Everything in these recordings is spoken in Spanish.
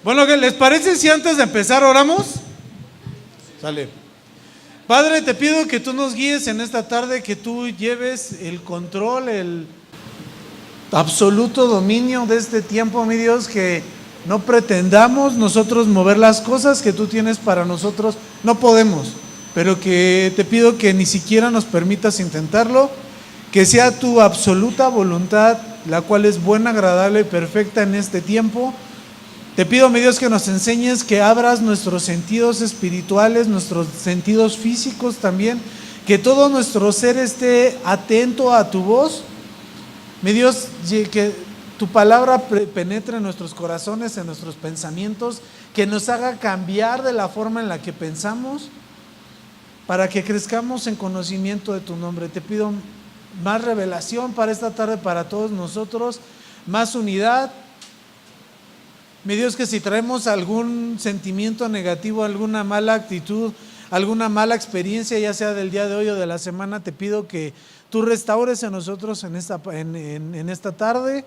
Bueno, ¿qué les parece si antes de empezar oramos? Sale. Padre, te pido que tú nos guíes en esta tarde, que tú lleves el control, el absoluto dominio de este tiempo, mi Dios, que no pretendamos nosotros mover las cosas que tú tienes para nosotros, no podemos, pero que te pido que ni siquiera nos permitas intentarlo, que sea tu absoluta voluntad, la cual es buena, agradable y perfecta en este tiempo. Te pido, mi Dios, que nos enseñes, que abras nuestros sentidos espirituales, nuestros sentidos físicos también, que todo nuestro ser esté atento a tu voz. Mi Dios, que tu palabra penetre en nuestros corazones, en nuestros pensamientos, que nos haga cambiar de la forma en la que pensamos, para que crezcamos en conocimiento de tu nombre. Te pido más revelación para esta tarde, para todos nosotros, más unidad. Mi Dios, que si traemos algún sentimiento negativo, alguna mala actitud, alguna mala experiencia, ya sea del día de hoy o de la semana, te pido que tú restaures en nosotros en esta tarde.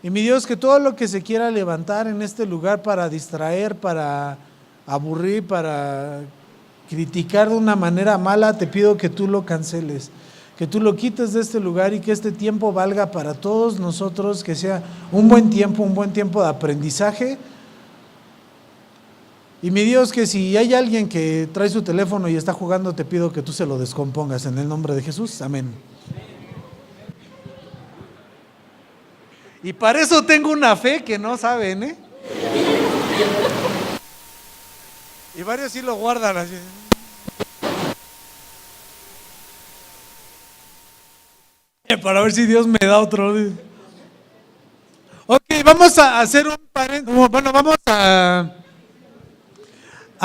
Y mi Dios, que todo lo que se quiera levantar en este lugar para distraer, para aburrir, para criticar de una manera mala, te pido que tú lo canceles, que tú lo quites de este lugar y que este tiempo valga para todos nosotros, que sea un buen tiempo de aprendizaje. Y mi Dios, que si hay alguien que trae su teléfono y está jugando, te pido que tú se lo descompongas en el nombre de Jesús, amén. Y para eso tengo una fe que no saben, ¿eh? Y varios sí lo guardan así. Para ver si Dios me da otro. Ok, vamos a hacer un paréntesis. Bueno, vamos a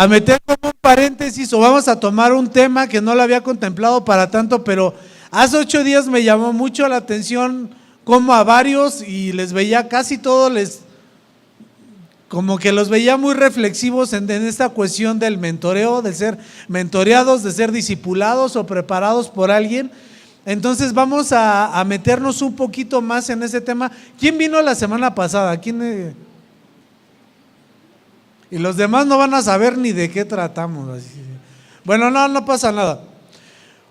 meter como un paréntesis, o vamos a tomar un tema que no lo había contemplado para tanto, pero hace 8 días me llamó mucho la atención como a varios, y les veía casi todos, como que los veía muy reflexivos en esta cuestión del mentoreo, de ser mentoreados, de ser discipulados o preparados por alguien. Entonces vamos a meternos un poquito más en ese tema. ¿Quién vino la semana pasada? ¿Quién? Y los demás no van a saber ni de qué tratamos. Bueno, no pasa nada.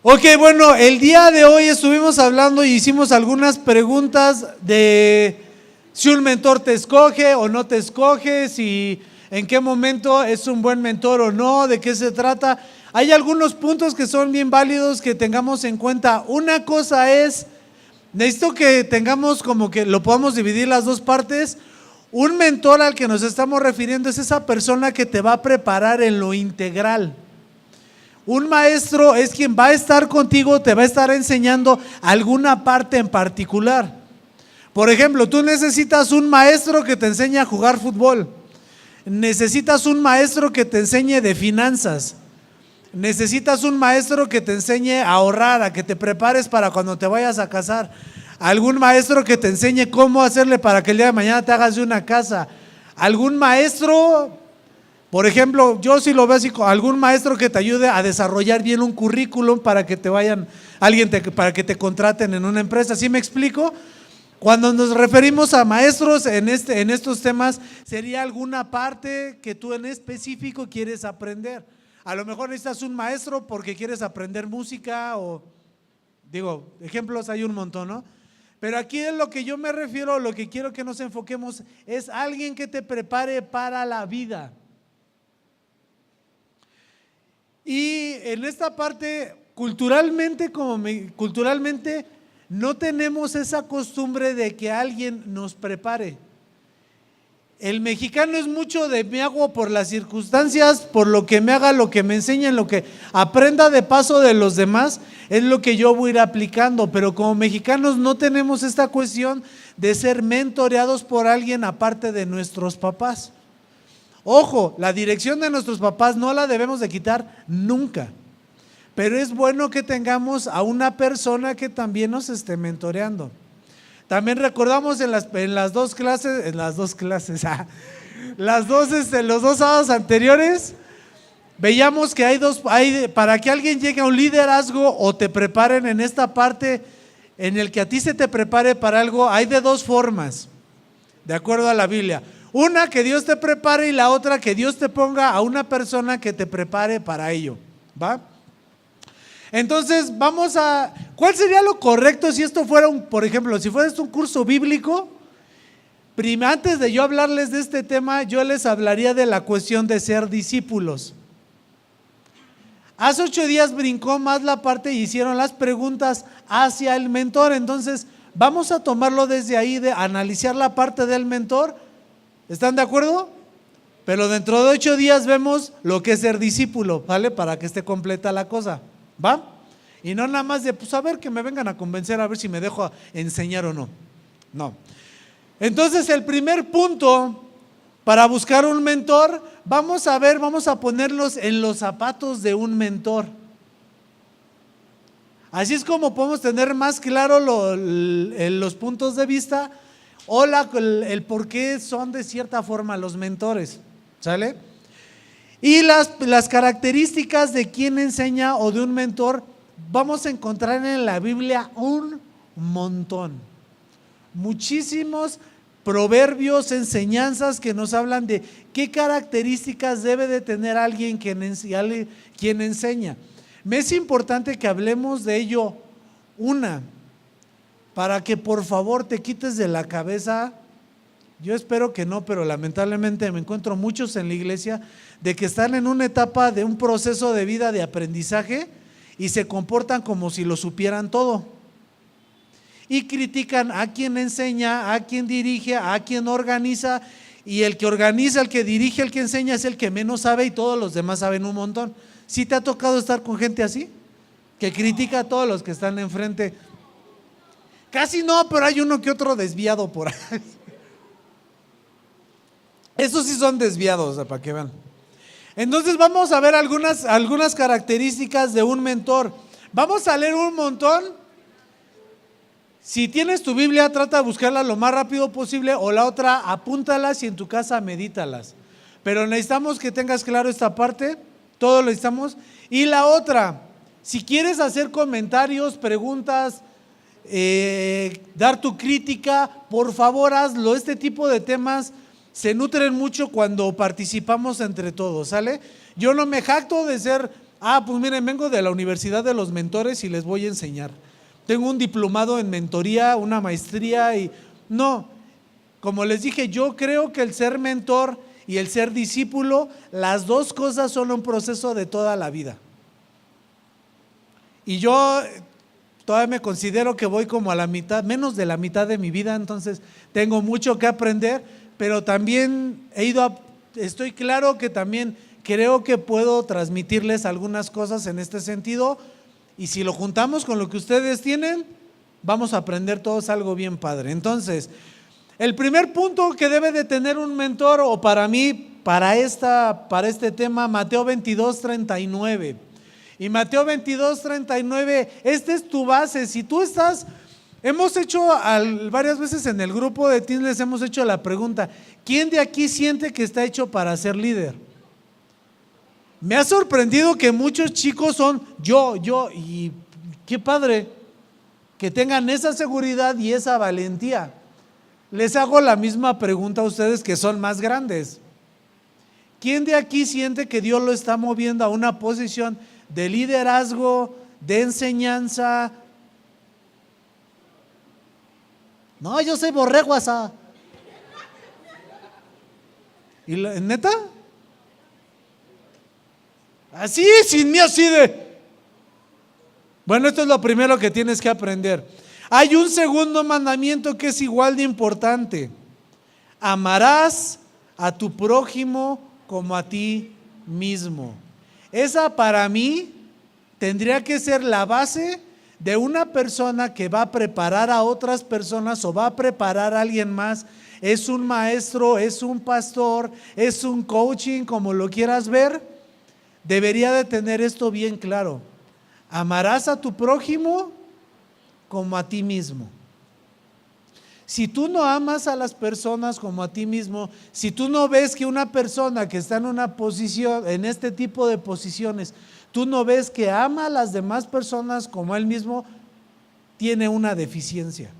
Ok, bueno, el día de hoy estuvimos hablando y hicimos algunas preguntas de si un mentor te escoge o no te escoge, si en qué momento es un buen mentor o no, de qué se trata. Hay algunos puntos que son bien válidos que tengamos en cuenta. Una cosa es, necesito que tengamos como que lo podamos dividir las dos partes. Un mentor al que nos estamos refiriendo es esa persona que te va a preparar en lo integral. Un maestro es quien va a estar contigo, te va a estar enseñando alguna parte en particular. Por ejemplo, tú necesitas un maestro que te enseñe a jugar fútbol. Necesitas un maestro que te enseñe de finanzas. Necesitas un maestro que te enseñe a ahorrar, a que te prepares para cuando te vayas a casar. Algún maestro que te enseñe cómo hacerle para que el día de mañana te hagas de una casa. Algún maestro, por ejemplo, yo sí lo veo así, algún maestro que te ayude a desarrollar bien un currículum para que te vayan, para que te contraten en una empresa. ¿Sí me explico? Cuando nos referimos a maestros en estos temas, sería alguna parte que tú en específico quieres aprender. A lo mejor necesitas un maestro porque quieres aprender música, o digo, ejemplos hay un montón, ¿no? Pero aquí es lo que yo me refiero, lo que quiero que nos enfoquemos, es alguien que te prepare para la vida. Y en esta parte, culturalmente no tenemos esa costumbre de que alguien nos prepare. El mexicano es mucho de me hago por las circunstancias, por lo que me haga, lo que me enseñen, lo que aprenda de paso de los demás, es lo que yo voy a ir aplicando. Pero como mexicanos no tenemos esta cuestión de ser mentoreados por alguien aparte de nuestros papás. Ojo, la dirección de nuestros papás no la debemos de quitar nunca, pero es bueno que tengamos a una persona que también nos esté mentoreando. También recordamos los dos sábados anteriores, veíamos que para que alguien llegue a un liderazgo o te preparen en esta parte, en el que a ti se te prepare para algo, hay de dos formas, de acuerdo a la Biblia. Una, que Dios te prepare, y la otra, que Dios te ponga a una persona que te prepare para ello, ¿va? Entonces, ¿cuál sería lo correcto si esto fuera por ejemplo, si fuera esto un curso bíblico? Antes de yo hablarles de este tema, yo les hablaría de la cuestión de ser discípulos. Hace 8 días brincó más la parte y hicieron las preguntas hacia el mentor. Entonces, vamos a tomarlo desde ahí, de analizar la parte del mentor. ¿Están de acuerdo? Pero dentro de 8 días vemos lo que es ser discípulo, ¿vale? Para que esté completa la cosa, ¿va? Y no nada más de, pues a ver, que me vengan a convencer a ver si me dejo enseñar o no. No. Entonces, el primer punto para buscar un mentor, vamos a ponerlos en los zapatos de un mentor. Así es como podemos tener más claro los puntos de vista o el por qué son de cierta forma los mentores, ¿sale? Y las características de quien enseña o de un mentor, vamos a encontrar en la Biblia un montón. Muchísimos proverbios, enseñanzas que nos hablan de qué características debe de tener alguien quien enseña. Me es importante que hablemos de ello para que por favor te quites de la cabeza, yo espero que no, pero lamentablemente me encuentro muchos en la iglesia de que están en una etapa de un proceso de vida de aprendizaje y se comportan como si lo supieran todo. Y critican a quien enseña, a quien dirige, a quien organiza, y el que organiza, el que dirige, el que enseña es el que menos sabe y todos los demás saben un montón. ¿Sí te ha tocado estar con gente así? Que critica a todos los que están enfrente. Casi no, pero hay uno que otro desviado por ahí. Esos sí son desviados, para que vean. Entonces vamos a ver algunas características de un mentor. Vamos a leer un montón. Si tienes tu Biblia, trata de buscarla lo más rápido posible, o la otra, apúntalas y en tu casa medítalas. Pero necesitamos que tengas claro esta parte, todo lo necesitamos. Y la otra, si quieres hacer comentarios, preguntas, dar tu crítica, por favor hazlo. Este tipo de temas se nutren mucho cuando participamos entre todos, ¿sale? Yo no me jacto de ser, pues miren, vengo de la Universidad de los Mentores y les voy a enseñar. Tengo un diplomado en mentoría, una maestría y no, como les dije, yo creo que el ser mentor y el ser discípulo, las dos cosas son un proceso de toda la vida. Y yo todavía me considero que voy como a la mitad, menos de la mitad de mi vida, entonces tengo mucho que aprender, pero también estoy claro que también creo que puedo transmitirles algunas cosas en este sentido. Y si lo juntamos con lo que ustedes tienen, vamos a aprender todos algo bien padre. Entonces, el primer punto que debe de tener un mentor, o para mí, para este tema, Mateo 22:39. Y Mateo 22:39, esta es tu base. Si tú hemos hecho varias veces en el grupo de Teens, les hemos hecho la pregunta, ¿quién de aquí siente que está hecho para ser líder? Me ha sorprendido que muchos chicos son yo, y qué padre que tengan esa seguridad y esa valentía. Les hago la misma pregunta a ustedes que son más grandes. ¿Quién de aquí siente que Dios lo está moviendo a una posición de liderazgo, de enseñanza? No, yo soy borrego asá. ¿Y neta? Así, sin mí, así de. Bueno, esto es lo primero que tienes que aprender. Hay un segundo mandamiento que es igual de importante. Amarás a tu prójimo como a ti mismo. Esa para mí tendría que ser la base de una persona que va a preparar a otras personas o va a preparar a alguien más. Es un maestro, es un pastor, es un coaching, como lo quieras ver. Debería de tener esto bien claro. Amarás a tu prójimo como a ti mismo. Si tú no amas a las personas como a ti mismo, si tú no ves que una persona que está en una posición, en este tipo de posiciones, tú no ves que ama a las demás personas como él mismo, tiene una deficiencia.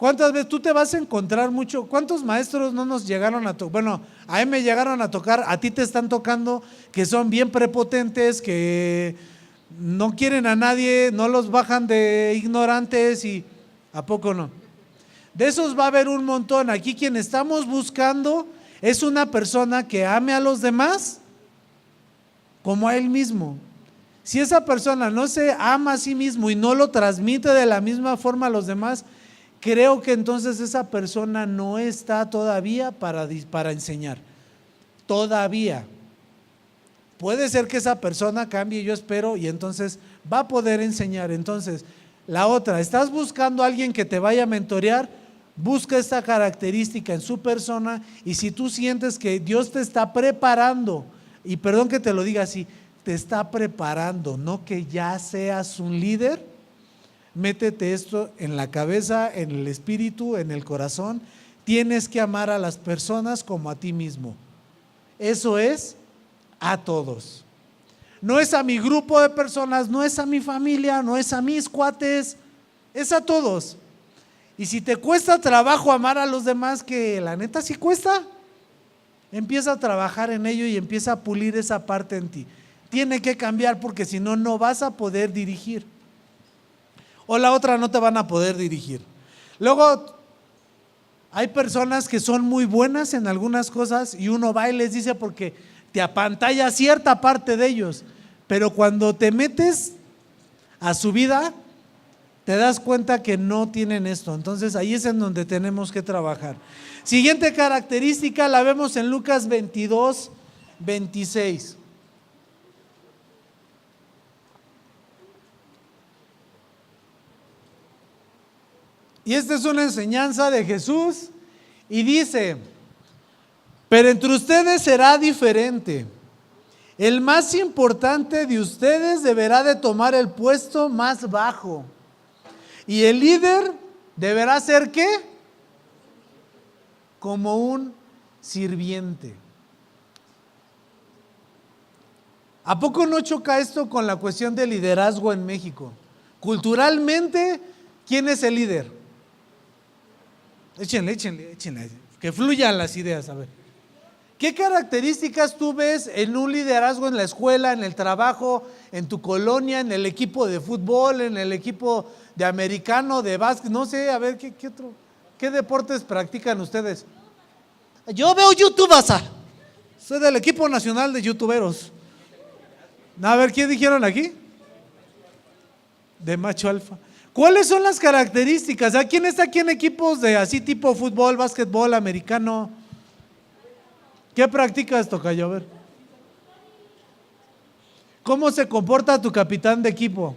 ¿Cuántas veces tú te vas a encontrar mucho? ¿Cuántos maestros no nos llegaron a tocar? Bueno, a mí me llegaron a tocar, a ti te están tocando, que son bien prepotentes, que no quieren a nadie, no los bajan de ignorantes y ¿a poco no? De esos va a haber un montón. Aquí quien estamos buscando es una persona que ame a los demás como a él mismo. Si esa persona no se ama a sí mismo y no lo transmite de la misma forma a los demás, creo que entonces esa persona no está todavía para enseñar. Todavía. Puede ser que esa persona cambie, yo espero, y entonces va a poder enseñar. Entonces, la otra, ¿estás buscando a alguien que te vaya a mentorear? Busca esta característica en su persona, y si tú sientes que Dios te está preparando, y perdón que te lo diga así, te está preparando, no que ya seas un líder, métete esto en la cabeza, en el espíritu, en el corazón. Tienes que amar a las personas como a ti mismo. Eso es a todos. No es a mi grupo de personas, no es a mi familia, no es a mis cuates, es a todos. Y si te cuesta trabajo amar a los demás, que la neta sí cuesta, empieza a trabajar en ello y empieza a pulir esa parte en ti. Tiene que cambiar, porque si no, no vas a poder dirigir. O la otra, no te van a poder dirigir. Luego, hay personas que son muy buenas en algunas cosas y uno va y les dice porque te apantalla cierta parte de ellos, pero cuando te metes a su vida, te das cuenta que no tienen esto. Entonces ahí es en donde tenemos que trabajar. Siguiente característica la vemos en Lucas 22, 26. Y esta es una enseñanza de Jesús y dice: pero entre ustedes será diferente. El más importante de ustedes deberá de tomar el puesto más bajo. Y el líder deberá ser ¿qué? Como un sirviente. ¿A poco no choca esto con la cuestión del liderazgo en México? Culturalmente, ¿quién es el líder? Échenle, que fluyan las ideas, a ver. ¿Qué características tú ves en un liderazgo en la escuela, en el trabajo, en tu colonia, en el equipo de fútbol, en el equipo de americano, de básquet? No sé, a ver, ¿qué deportes practican ustedes? Yo veo YouTube, soy del equipo nacional de youtuberos. A ver, ¿qué dijeron aquí? De macho alfa. ¿Cuáles son las características? ¿A quién está aquí en equipos de así tipo fútbol, básquetbol, americano? ¿Qué practicas, tocayo? A ver. ¿Cómo se comporta tu capitán de equipo?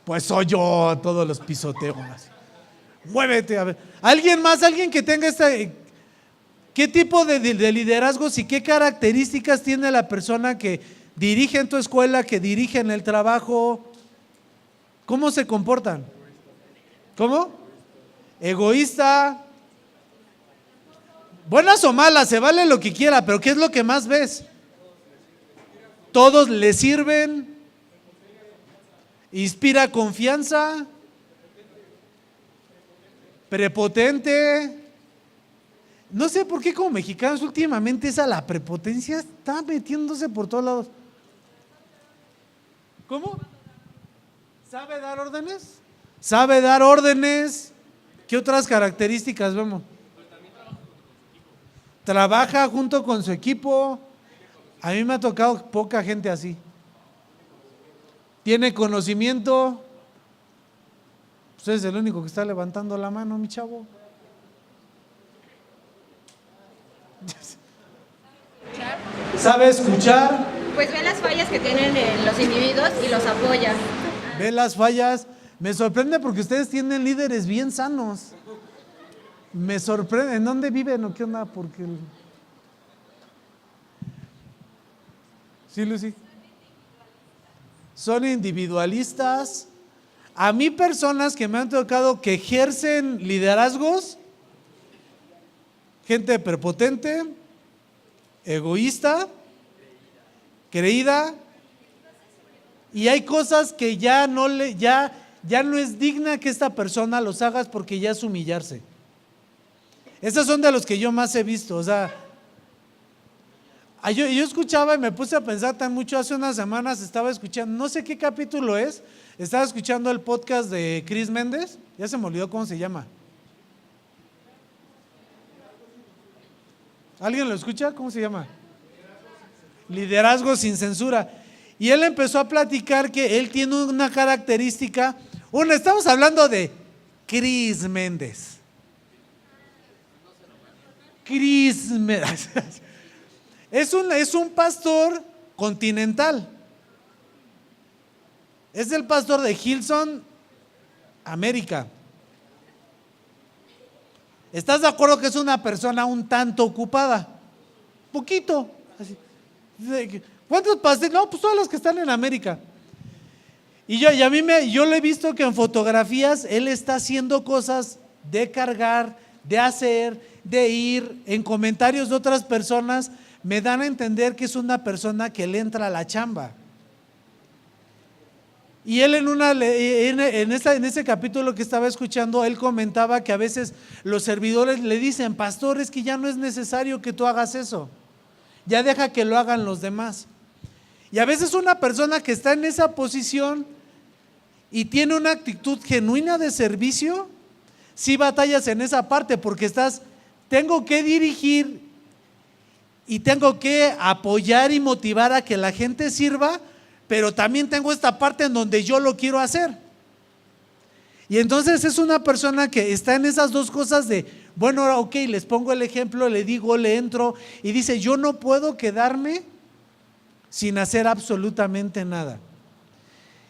Pues soy yo, todos los pisoteos. Muévete, a ver. ¿Alguien más? ¿Alguien que tenga qué tipo de liderazgos y qué características tiene la persona que dirige en tu escuela, que dirige en el trabajo? ¿Cómo se comportan? ¿Cómo? Egoísta. Buenas o malas, se vale lo que quiera, pero ¿qué es lo que más ves? Todos le sirven. Inspira confianza. Prepotente. No sé por qué como mexicanos últimamente la prepotencia está metiéndose por todos lados. ¿Cómo? ¿Sabe dar órdenes? ¿Sabe dar órdenes? ¿Qué otras características vemos? Trabaja junto con su equipo. A mí me ha tocado poca gente así. Tiene conocimiento. Usted es el único que está levantando la mano, mi chavo. ¿Sabe escuchar? Pues ve las fallas que tienen los individuos y los apoya. Ve las fallas. Me sorprende porque ustedes tienen líderes bien sanos. Me sorprende. ¿En dónde viven o qué onda? Porque sí, Lucy. Son individualistas. A mí personas que me han tocado que ejercen liderazgos, gente prepotente, egoísta, creída, Y hay cosas que ya no es digna que esta persona los hagas porque ya es humillarse. Esos son de los que yo más he visto. O sea, yo escuchaba y me puse a pensar tan mucho. Hace unas semanas estaba escuchando, no sé qué capítulo es, estaba escuchando el podcast de Chris Méndez, ya se me olvidó cómo se llama. ¿Alguien lo escucha? ¿Cómo se llama? Liderazgo sin censura. Y él empezó a platicar que él tiene una característica. Estamos hablando de Chris Méndez. Chris Méndez. Es un pastor continental. Es el pastor de Hillsong, América. ¿Estás de acuerdo que es una persona un tanto ocupada? Poquito. Así. ¿Cuántos pastores? No, pues todos los que están en América. Yo lo he visto que en fotografías él está haciendo cosas de cargar, de hacer, de ir. En comentarios de otras personas me dan a entender que es una persona que le entra a la chamba. Y él en ese capítulo que estaba escuchando, él comentaba que a veces los servidores le dicen: pastor, es que ya no es necesario que tú hagas eso, ya deja que lo hagan los demás. Y a veces una persona que está en esa posición y tiene una actitud genuina de servicio, sí batallas en esa parte, porque tengo que dirigir y tengo que apoyar y motivar a que la gente sirva, pero también tengo esta parte en donde yo lo quiero hacer. Y entonces es una persona que está en esas dos cosas de, bueno, ok, les pongo el ejemplo, le digo, le entro, y dice: yo no puedo quedarme sin hacer absolutamente nada.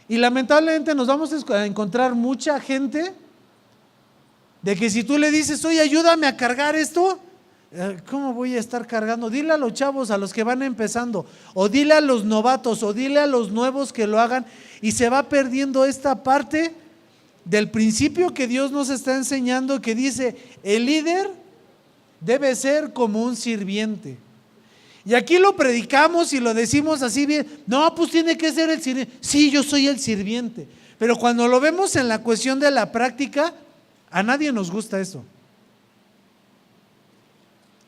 Y lamentablemente nos vamos a encontrar mucha gente de que si tú le dices: oye, ayúdame a cargar esto, ¿cómo voy a estar cargando? Dile a los chavos, a los que van empezando, o dile a los novatos, o dile a los nuevos que lo hagan, y se va perdiendo esta parte del principio que Dios nos está enseñando, que dice: el líder debe ser como un sirviente. Y aquí lo predicamos y lo decimos así bien: no, pues tiene que ser el sirviente. Sí, yo soy el sirviente, pero cuando lo vemos en la cuestión de la práctica, a nadie nos gusta eso.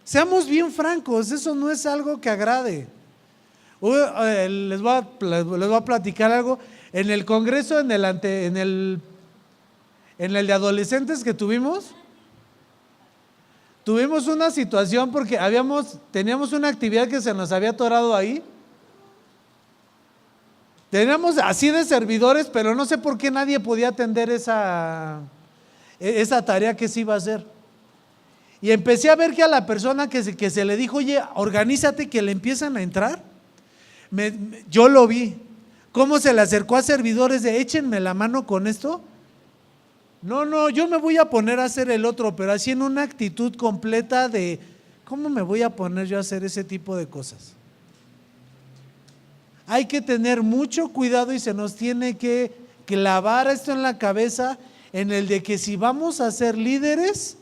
Seamos bien francos, eso no es algo que agrade. Les voy a platicar algo. En el congreso, en el de adolescentes que tuvimos una situación porque teníamos una actividad que se nos había atorado ahí. Teníamos así de servidores, pero no sé por qué nadie podía atender esa tarea que se iba a hacer. Y empecé a ver que a la persona que se le dijo: oye, organízate, que le empiezan a entrar. Yo lo vi, cómo se le acercó a servidores de: échenme la mano con esto. No, yo me voy a poner a hacer el otro, pero así en una actitud completa de: ¿cómo me voy a poner yo a hacer ese tipo de cosas? Hay que tener mucho cuidado y se nos tiene que clavar esto en la cabeza, en el de que si vamos a ser líderes,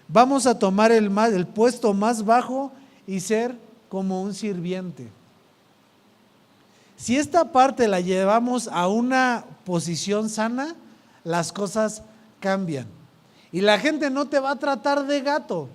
vamos a tomar el puesto más bajo y ser como un sirviente. Si esta parte la llevamos a una posición sana, las cosas cambian. Y la gente no te va a tratar de gato,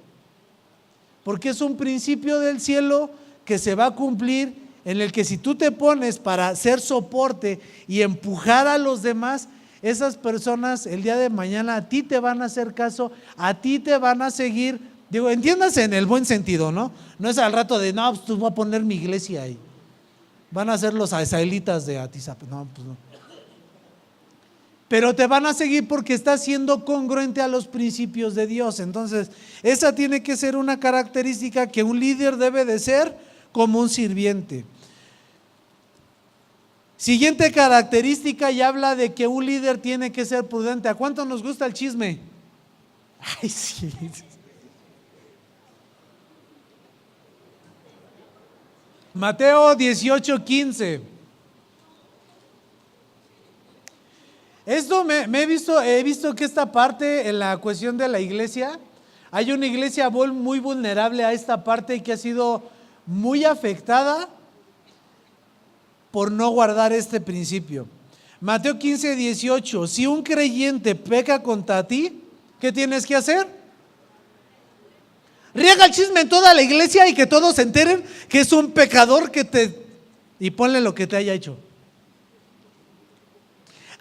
porque es un principio del cielo que se va a cumplir, en el que si tú te pones para hacer soporte y empujar a los demás, esas personas el día de mañana a ti te van a hacer caso, a ti te van a seguir. Digo, entiéndase en el buen sentido, ¿no? No es al rato de: no, pues tú vas a poner mi iglesia ahí, van a ser los israelitas de Atizapán. No, pues no. Pero te van a seguir porque estás siendo congruente a los principios de Dios. Entonces, esa tiene que ser una característica que un líder debe de ser, como un sirviente. Siguiente característica, y habla de que un líder tiene que ser prudente. ¿A cuánto nos gusta el chisme? Ay, sí. Mateo 18:15. Esto he visto que esta parte en la cuestión de la iglesia, hay una iglesia muy vulnerable a esta parte y que ha sido muy afectada. por no guardar este principio. Mateo 15:18, si un creyente peca contra ti, ¿qué tienes que hacer? Riega el chisme en toda la iglesia y que todos se enteren que es un pecador y ponle lo que te haya hecho.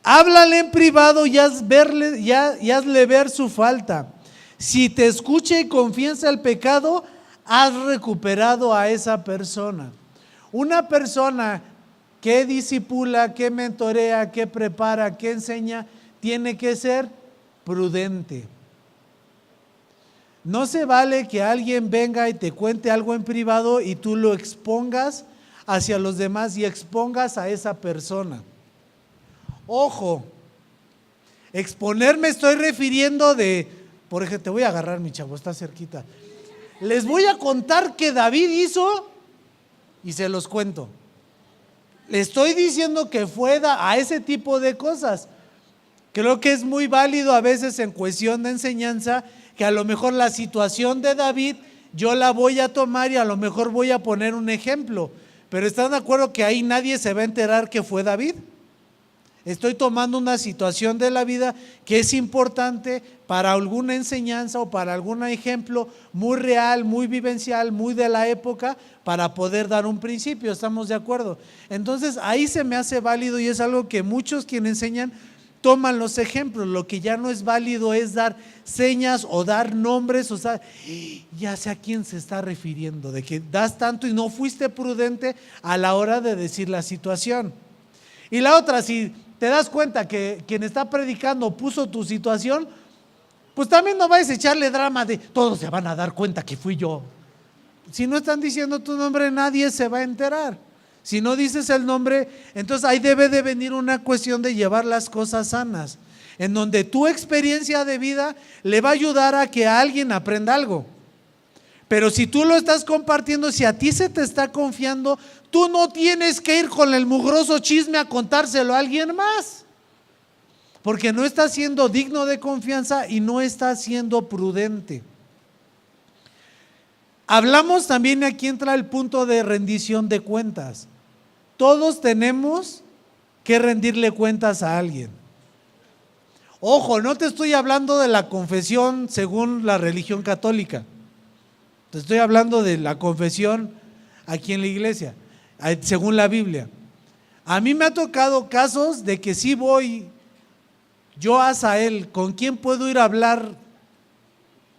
Háblale en privado y hazle ver su falta. Si te escucha y confiesa el pecado, has recuperado a esa persona. Una persona que discipula, que mentorea, que prepara, que enseña, tiene que ser prudente. No se vale que alguien venga y te cuente algo en privado y tú lo expongas hacia los demás y expongas a esa persona. Ojo, exponerme estoy refiriendo por ejemplo, te voy a agarrar, mi chavo, está cerquita. Les voy a contar que David hizo y se los cuento. Le estoy diciendo que fue a ese tipo de cosas. Creo que es muy válido a veces en cuestión de enseñanza que a lo mejor la situación de David yo la voy a tomar y a lo mejor voy a poner un ejemplo. Pero ¿están de acuerdo que ahí nadie se va a enterar que fue David? Estoy tomando una situación de la vida que es importante para alguna enseñanza o para algún ejemplo muy real, muy vivencial, muy de la época, para poder dar un principio. ¿Estamos de acuerdo? Entonces ahí se me hace válido y es algo que muchos quienes enseñan toman los ejemplos. Lo que ya no es válido es dar señas o dar nombres, o sea, ya sé a quién se está refiriendo, de que das tanto y no fuiste prudente a la hora de decir la situación. Y la otra, si te das cuenta que quien está predicando puso tu situación, pues también no vayas a echarle drama de todos se van a dar cuenta que fui yo. Si no están diciendo tu nombre, nadie se va a enterar. Si no dices el nombre, entonces ahí debe de venir una cuestión de llevar las cosas sanas, en donde tu experiencia de vida le va a ayudar a que alguien aprenda algo. Pero si tú lo estás compartiendo, si a ti se te está confiando, tú no tienes que ir con el mugroso chisme a contárselo a alguien más, porque no estás siendo digno de confianza y no estás siendo prudente. Hablamos también, aquí entra el punto de rendición de cuentas. Todos tenemos que rendirle cuentas a alguien. Ojo, no te estoy hablando de la confesión según la religión católica. Te estoy hablando de la confesión aquí en la iglesia, según la Biblia. A mí me ha tocado casos de que sí voy yo a Asael, ¿con quién puedo ir a hablar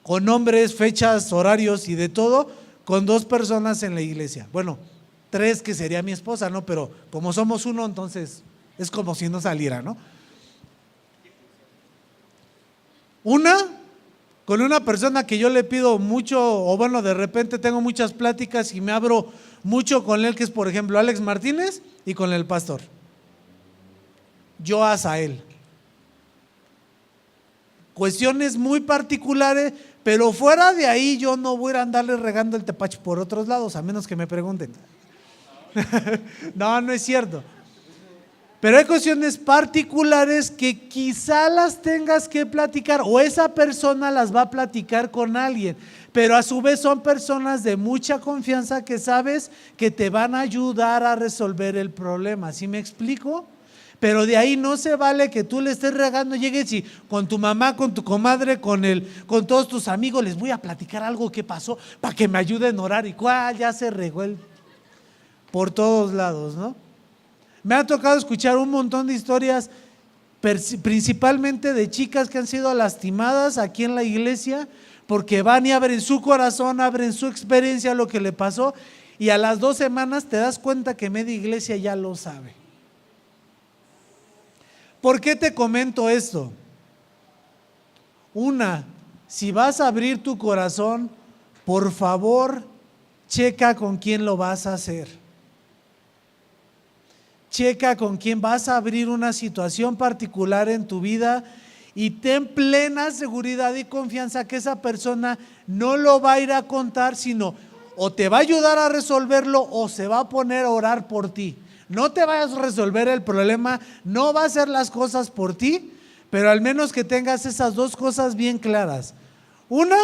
con nombres, fechas, horarios y de todo? Con 2 personas en la iglesia. Bueno, 3 que sería mi esposa, ¿no? Pero como somos uno, entonces es como si no saliera, ¿no? Con una persona que yo le pido mucho, o bueno, de repente tengo muchas pláticas y me abro mucho con él, que es por ejemplo Alex Martínez, y con el pastor. Yo a Asael. Cuestiones muy particulares, pero fuera de ahí yo no voy a andarle regando el tepache por otros lados, a menos que me pregunten. No, no es cierto. Pero hay cuestiones particulares que quizá las tengas que platicar o esa persona las va a platicar con alguien, pero a su vez son personas de mucha confianza que sabes que te van a ayudar a resolver el problema. ¿Sí me explico? Pero de ahí no se vale que tú le estés regando, llegues y con tu mamá, con tu comadre, con todos tus amigos, les voy a platicar algo que pasó para que me ayuden a orar y cuál ya se regó por todos lados, ¿no? Me ha tocado escuchar un montón de historias, principalmente de chicas que han sido lastimadas aquí en la iglesia, porque van y abren su corazón, abren su experiencia, lo que le pasó, y a las 2 semanas te das cuenta que media iglesia ya lo sabe. ¿Por qué te comento esto? Si vas a abrir tu corazón, por favor, checa con quién lo vas a hacer. Checa con quién vas a abrir una situación particular en tu vida y ten plena seguridad y confianza que esa persona no lo va a ir a contar, sino o te va a ayudar a resolverlo o se va a poner a orar por ti. No te vayas a resolver el problema, no va a hacer las cosas por ti, pero al menos que tengas esas 2 cosas bien claras. Una,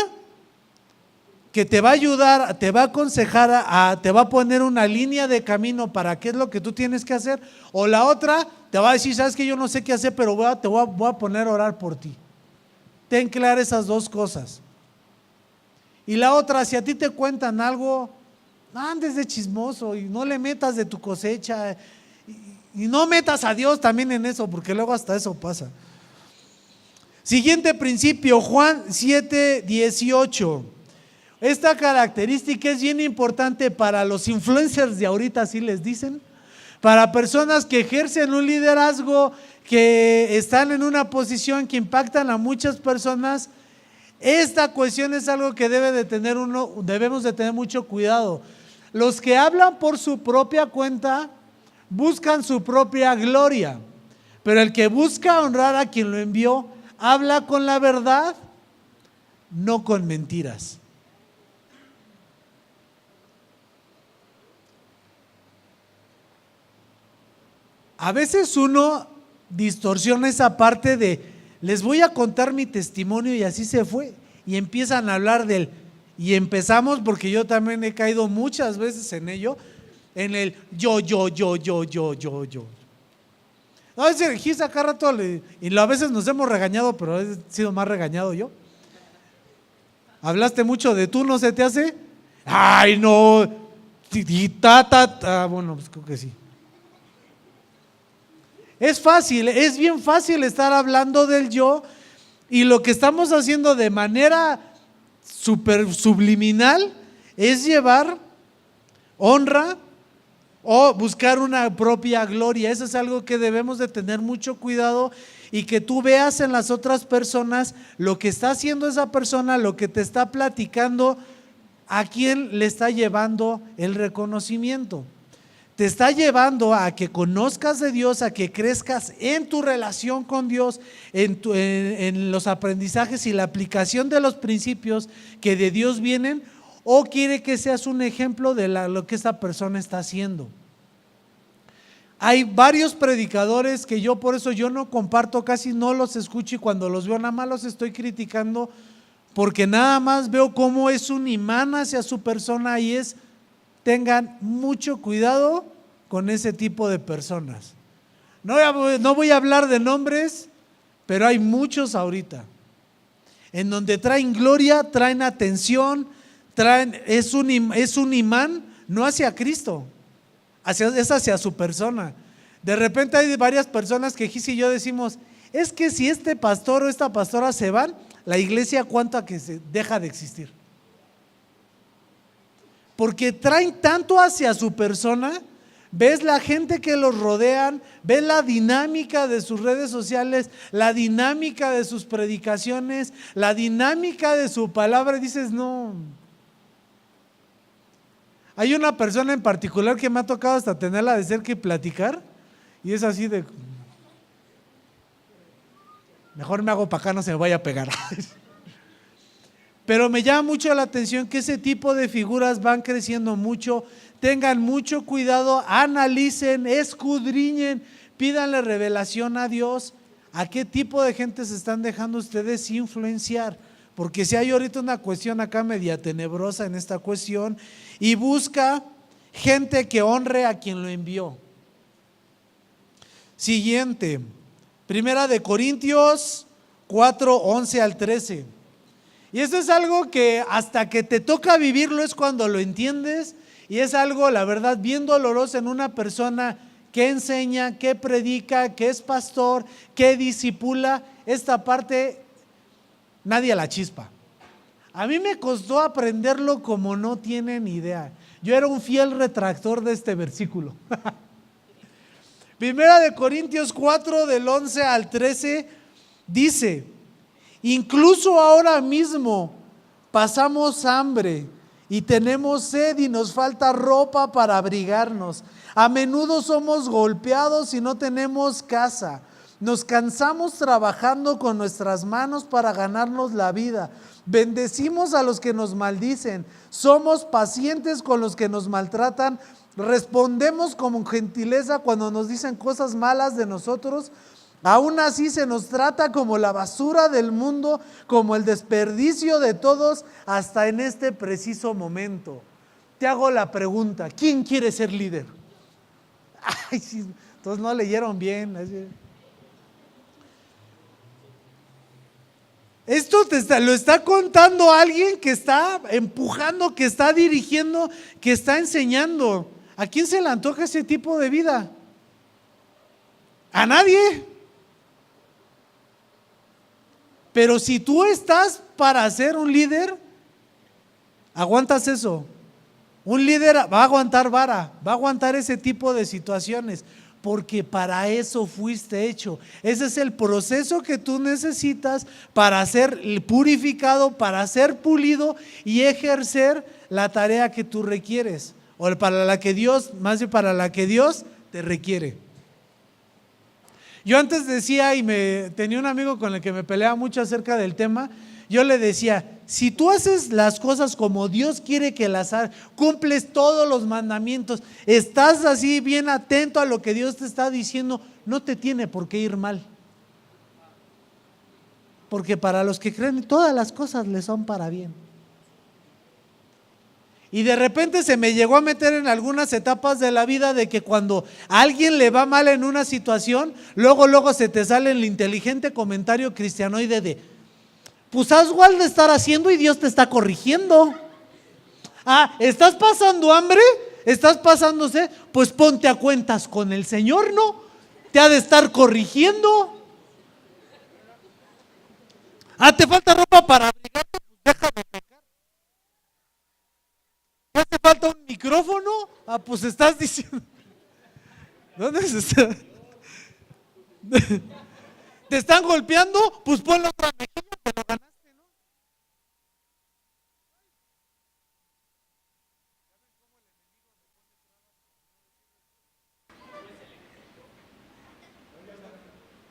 que te va a ayudar, te va a aconsejar, te va a poner una línea de camino para qué es lo que tú tienes que hacer, o la otra te va a decir, sabes que yo no sé qué hacer, pero voy a poner a orar por ti. Ten claras esas dos cosas. Y la otra, si a ti te cuentan algo, no andes de chismoso y no le metas de tu cosecha y no metas a Dios también en eso, porque luego hasta eso pasa. Siguiente principio, Juan 7:18. Esta característica es bien importante para los influencers de ahorita, así les dicen, para personas que ejercen un liderazgo, que están en una posición que impactan a muchas personas. Esta cuestión es algo que debemos de tener mucho cuidado. Los que hablan por su propia cuenta buscan su propia gloria, pero el que busca honrar a quien lo envió habla con la verdad, no con mentiras. A veces uno distorsiona esa parte de les voy a contar mi testimonio y así se fue, y empiezan a hablar y empezamos, porque yo también he caído muchas veces en ello, en el yo. No, ese Gis acá rato y a veces nos hemos regañado, pero he sido más regañado yo. Hablaste mucho de tú, ¿no se te hace? Ay, no. Bueno, pues creo que sí. Es fácil, es bien fácil estar hablando del yo, y lo que estamos haciendo de manera súper subliminal es llevar honra o buscar una propia gloria. Eso es algo que debemos de tener mucho cuidado, y que tú veas en las otras personas lo que está haciendo esa persona, lo que te está platicando, a quién le está llevando el reconocimiento. Te está llevando a que conozcas de Dios, a que crezcas en tu relación con Dios, en los aprendizajes y la aplicación de los principios que de Dios vienen, o quiere que seas un ejemplo de lo que esta persona está haciendo. Hay varios predicadores que por eso yo no comparto, casi no los escucho, y cuando los veo nada más los estoy criticando, porque nada más veo cómo es un imán hacia su persona, y tengan mucho cuidado con ese tipo de personas. No voy a hablar de nombres, pero hay muchos ahorita, en donde traen gloria, traen atención, es un imán, no hacia Cristo, es hacia su persona. De repente hay varias personas que Gis y yo decimos, es que si este pastor o esta pastora se van, la iglesia cuánto a que se deja de existir. Porque traen tanto hacia su persona. Ves la gente que los rodean, ves la dinámica de sus redes sociales, la dinámica de sus predicaciones, la dinámica de su palabra, y dices, no. Hay una persona en particular que me ha tocado hasta tenerla de cerca y platicar, y es así de, mejor me hago para acá, no se me vaya a pegar. Pero me llama mucho la atención que ese tipo de figuras van creciendo mucho. Tengan mucho cuidado, analicen, escudriñen, pídanle revelación a Dios. ¿A qué tipo de gente se están dejando ustedes influenciar? Porque si hay ahorita una cuestión acá media tenebrosa en esta cuestión, y busca gente que honre a quien lo envió. Siguiente, 1 Corintios 4:11-13. Y esto es algo que hasta que te toca vivirlo es cuando lo entiendes, y es algo, la verdad, bien doloroso en una persona que enseña, que predica, que es pastor, que discipula. Esta parte nadie la chispa. A mí me costó aprenderlo como no tienen idea. Yo era un fiel retractor de este versículo. 1 Corintios 4:11-13 dice: incluso ahora mismo pasamos hambre y tenemos sed y nos falta ropa para abrigarnos. A menudo somos golpeados y no tenemos casa. Nos cansamos trabajando con nuestras manos para ganarnos la vida. Bendecimos a los que nos maldicen. Somos pacientes con los que nos maltratan. Respondemos con gentileza cuando nos dicen cosas malas de nosotros. Aún así se nos trata como la basura del mundo, como el desperdicio de todos, hasta en este preciso momento. Te hago la pregunta, ¿quién quiere ser líder? Ay, sí, entonces no leyeron bien. Esto lo está contando alguien que está empujando, que está dirigiendo, que está enseñando. ¿A quién se le antoja ese tipo de vida? A nadie. Pero si tú estás para ser un líder, aguantas eso. Un líder va a aguantar vara, va a aguantar ese tipo de situaciones, porque para eso fuiste hecho. Ese es el proceso que tú necesitas para ser purificado, para ser pulido y ejercer la tarea que tú requieres, o para la que Dios, más bien para la que Dios te requiere. Yo antes decía, y tenía un amigo con el que me peleaba mucho acerca del tema, yo le decía, si tú haces las cosas como Dios quiere que las hagas, cumples todos los mandamientos, estás así bien atento a lo que Dios te está diciendo, no te tiene por qué ir mal. Porque para los que creen, todas las cosas les son para bien. Y de repente se me llegó a meter en algunas etapas de la vida de que cuando a alguien le va mal en una situación, luego se te sale el inteligente comentario cristianoide de, pues haz igual de estar haciendo y Dios te está corrigiendo. ¿Estás pasando hambre? ¿Estás pasándose? Pues ponte a cuentas con el Señor, ¿no? Te ha de estar corrigiendo. ¿Te falta ropa para abrigarte? Pues déjame pecar. ¿Ya te falta un micrófono? Pues estás diciendo. ¿Dónde se está? ¿Te están golpeando? Pues ponle otra mejilla, te lo ganaste, ¿no?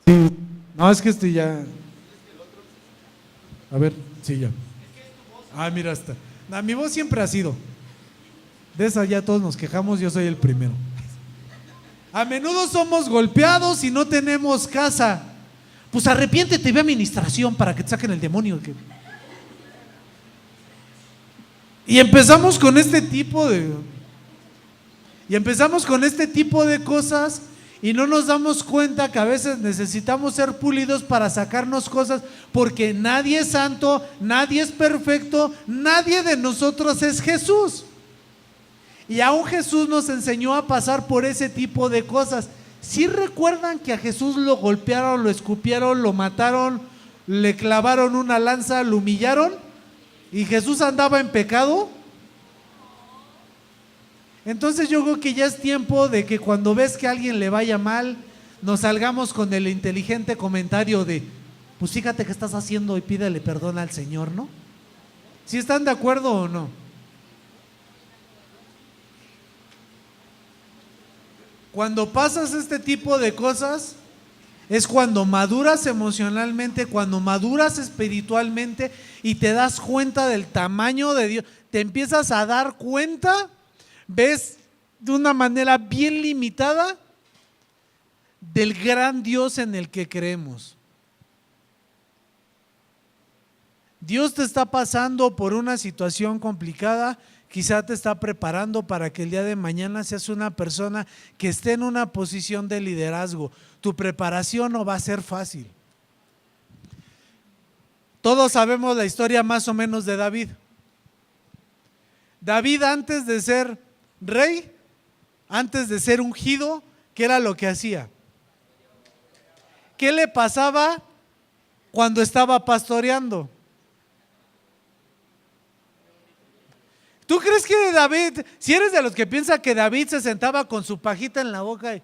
Sí, no, es que estoy ya. A ver, sí, ya. Mira, está. Mi voz siempre ha sido. De esa ya todos nos quejamos, yo soy el primero. A menudo somos golpeados y no tenemos casa. Pues arrepiéntete y ve a administración para que te saquen el demonio. Y empezamos con este tipo de cosas y no nos damos cuenta que a veces necesitamos ser pulidos para sacarnos cosas, porque nadie es santo, nadie es perfecto, nadie de nosotros es Jesús. Y aún Jesús nos enseñó a pasar por ese tipo de cosas. ¿Sí recuerdan que a Jesús lo golpearon, lo escupieron, lo mataron, le clavaron una lanza, lo humillaron? ¿Y Jesús andaba en pecado? Entonces yo creo que ya es tiempo de que cuando ves que a alguien le vaya mal, nos salgamos con el inteligente comentario de, pues fíjate qué estás haciendo y pídele perdón al Señor, ¿no? ¿Sí están de acuerdo o no? Cuando pasas este tipo de cosas, es cuando maduras emocionalmente, cuando maduras espiritualmente y te das cuenta del tamaño de Dios. Te empiezas a dar cuenta, ves de una manera bien limitada del gran Dios en el que creemos. Dios te está pasando por una situación complicada. Quizá te está preparando para que el día de mañana seas una persona que esté en una posición de liderazgo. Tu preparación no va a ser fácil. Todos sabemos la historia más o menos de David. David, antes de ser rey, antes de ser ungido, ¿qué era lo que hacía? ¿Qué le pasaba cuando estaba pastoreando? ¿Tú crees que David, si eres de los que piensa que David se sentaba con su pajita en la boca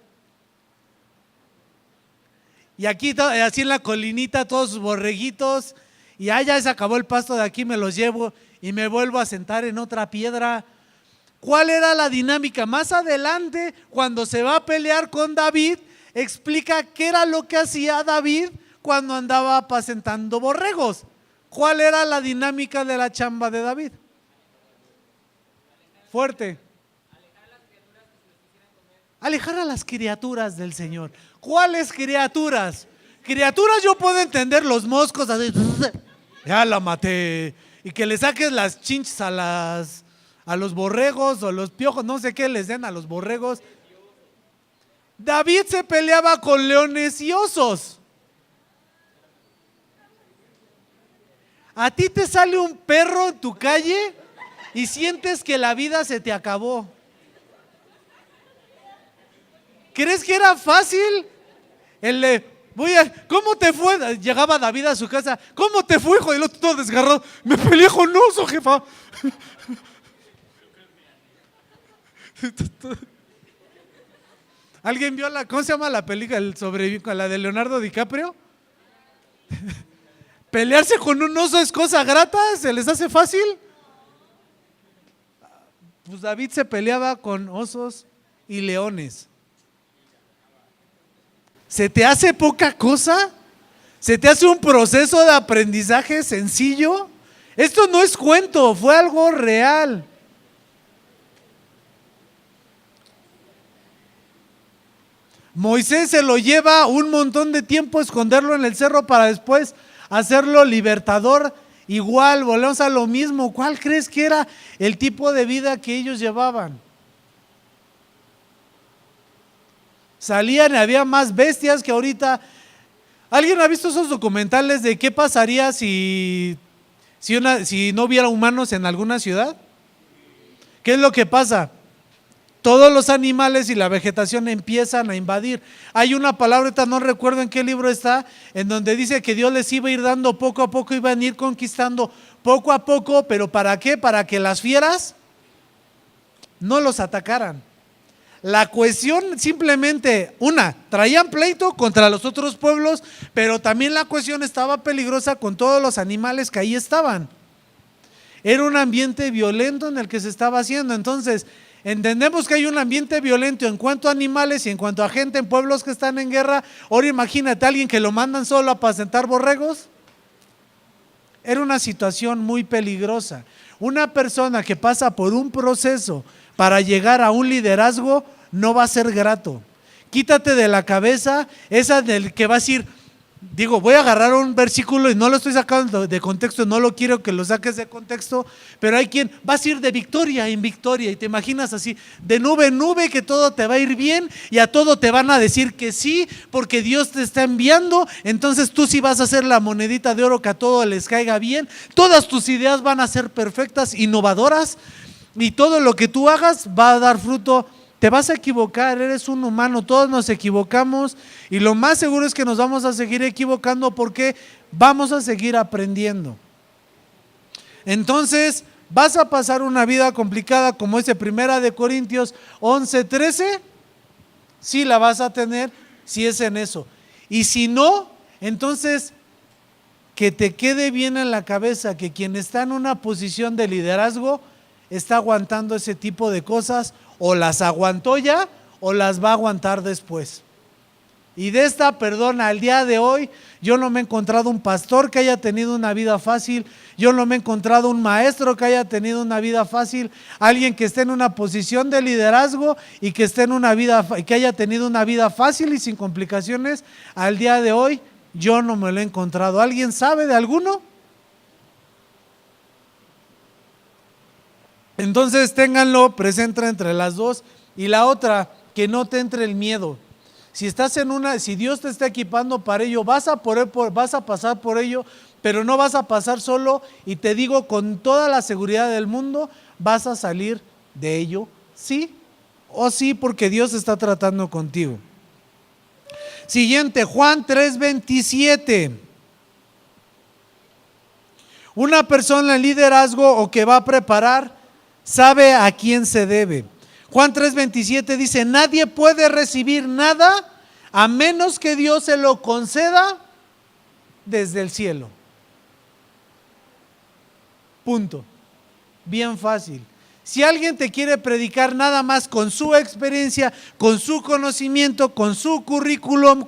y aquí así en la colinita todos sus borreguitos y ya se acabó el pasto de aquí, me los llevo y me vuelvo a sentar en otra piedra? ¿Cuál era la dinámica? Más adelante, cuando se va a pelear con David, explica qué era lo que hacía David cuando andaba apacentando borregos. ¿Cuál era la dinámica de la chamba de David? Fuerte. Alejar a las criaturas del Señor. ¿Cuáles criaturas? Criaturas yo puedo entender, los moscos así, ya la maté. Y que le saques las chinches a los borregos o los piojos, no sé qué les den a los borregos. David se peleaba con leones y osos. A ti te sale un perro en tu calle y sientes que la vida se te acabó. ¿Crees que era fácil? ¿Cómo te fue? Llegaba David a su casa. ¿Cómo te fue, hijo? Y el otro todo desgarrado. Me peleé con un oso, jefa. ¿Alguien vio ¿cómo se llama la película? La de Leonardo DiCaprio. ¿Pelearse con un oso es cosa grata? ¿Se les hace fácil? Pues David se peleaba con osos y leones. ¿Se te hace poca cosa? ¿Se te hace un proceso de aprendizaje sencillo? Esto no es cuento, fue algo real. Moisés se lo lleva un montón de tiempo a esconderlo en el cerro para después hacerlo libertador. Igual, volvemos a lo mismo. ¿Cuál crees que era el tipo de vida que ellos llevaban? Salían y había más bestias que ahorita. ¿Alguien ha visto esos documentales de qué pasaría si no hubiera humanos en alguna ciudad? ¿Qué es lo que pasa? Todos los animales y la vegetación empiezan a invadir. Hay una palabra, ahorita no recuerdo en qué libro está, en donde dice que Dios les iba a ir dando poco a poco, iban a ir conquistando poco a poco, pero ¿para qué? Para que las fieras no los atacaran. La cuestión simplemente, traían pleito contra los otros pueblos, pero también la cuestión estaba peligrosa con todos los animales que ahí estaban. Era un ambiente violento en el que se estaba haciendo. Entonces, entendemos que hay un ambiente violento en cuanto a animales y en cuanto a gente en pueblos que están en guerra. Ahora imagínate a alguien que lo mandan solo a apacentar borregos. Era una situación muy peligrosa. Una persona que pasa por un proceso para llegar a un liderazgo no va a ser grato. Quítate de la cabeza esa del que va a decir, voy a agarrar un versículo y no lo estoy sacando de contexto, no lo quiero que lo saques de contexto, pero hay quien va a ir de victoria en victoria y te imaginas así, de nube en nube, que todo te va a ir bien y a todo te van a decir que sí, porque Dios te está enviando. Entonces tú sí vas a ser la monedita de oro que a todo les caiga bien, todas tus ideas van a ser perfectas, innovadoras, y todo lo que tú hagas va a dar fruto. Te vas a equivocar, eres un humano, todos nos equivocamos y lo más seguro es que nos vamos a seguir equivocando porque vamos a seguir aprendiendo. Entonces, ¿vas a pasar una vida complicada como ese 1 Corintios 11:13? Sí la vas a tener si es en eso. Y si no, entonces que te quede bien en la cabeza que quien está en una posición de liderazgo está aguantando ese tipo de cosas, o las aguantó ya o las va a aguantar después. Y de esta, al día de hoy yo no me he encontrado un pastor que haya tenido una vida fácil, yo no me he encontrado un maestro que haya tenido una vida fácil, alguien que esté en una posición de liderazgo y que esté en una vida, que haya tenido una vida fácil y sin complicaciones. Al día de hoy yo no me lo he encontrado. ¿Alguien sabe de alguno? Entonces ténganlo presente entre las dos. Y la otra, que no te entre el miedo. Si estás si Dios te está equipando para ello, vas a pasar por ello, pero no vas a pasar solo, y te digo con toda la seguridad del mundo, vas a salir de ello, sí o sí, porque Dios está tratando contigo. Siguiente, Juan 3:27. Una persona en liderazgo o que va a preparar sabe a quién se debe. Juan 3:27 dice: nadie puede recibir nada a menos que Dios se lo conceda desde el cielo. Punto. Bien fácil. Si alguien te quiere predicar nada más con su experiencia, con su conocimiento, con su currículum,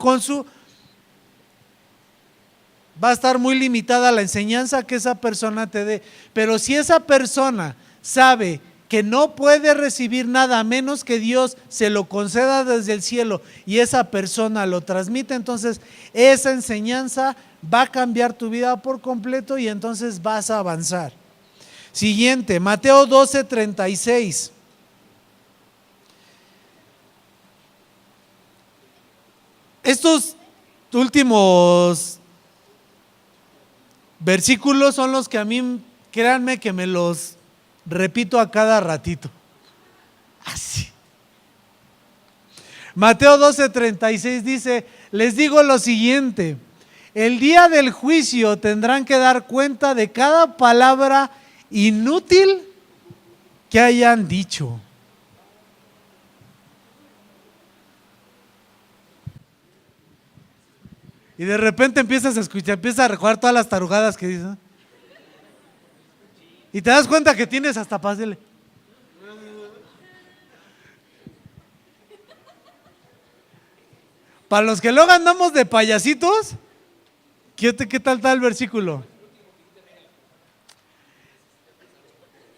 va a estar muy limitada la enseñanza que esa persona te dé. Pero si esa persona sabe que no puede recibir nada a menos que Dios se lo conceda desde el cielo y esa persona lo transmite, entonces esa enseñanza va a cambiar tu vida por completo y entonces vas a avanzar. Siguiente, Mateo 12:36. Estos últimos versículos son los que a mí, créanme que me los repito a cada ratito. Así. Mateo 12:36 dice, les digo lo siguiente, el día del juicio tendrán que dar cuenta de cada palabra inútil que hayan dicho. Y de repente empiezas a escuchar, empiezas a recordar todas las tarugadas que dices, ¿no? Y te das cuenta que tienes hasta paz de... Para los que luego andamos de payasitos, ¿qué tal está el versículo?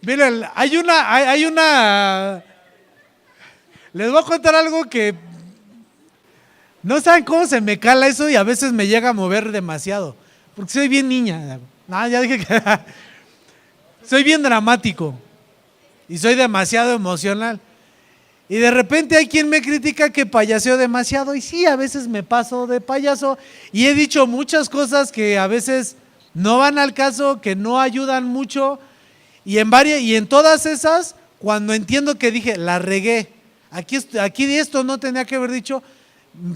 Miren, hay una... Les voy a contar algo que... No saben cómo se me cala eso y a veces me llega a mover demasiado. Porque soy bien niña. No, ya dije que... Soy bien dramático. Y soy demasiado emocional. Y de repente hay quien me critica que payaseo demasiado. Y sí, a veces me paso de payaso. Y he dicho muchas cosas que a veces no van al caso, que no ayudan mucho. Y en todas esas, cuando entiendo que dije, la regué. Aquí esto no tenía que haber dicho.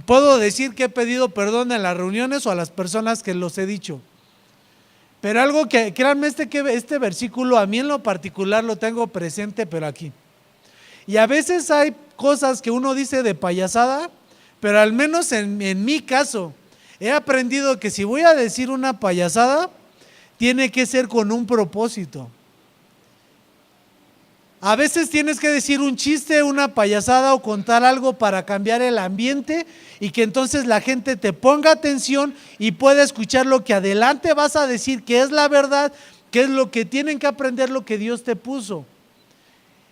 Puedo decir que he pedido perdón en las reuniones o a las personas que los he dicho. Pero algo que, créanme, este versículo a mí en lo particular lo tengo presente, pero aquí. Y a veces hay cosas que uno dice de payasada, pero al menos en mi caso, he aprendido que si voy a decir una payasada, tiene que ser con un propósito. A veces tienes que decir un chiste, una payasada o contar algo para cambiar el ambiente y que entonces la gente te ponga atención y pueda escuchar lo que adelante vas a decir, que es la verdad, que es lo que tienen que aprender, lo que Dios te puso.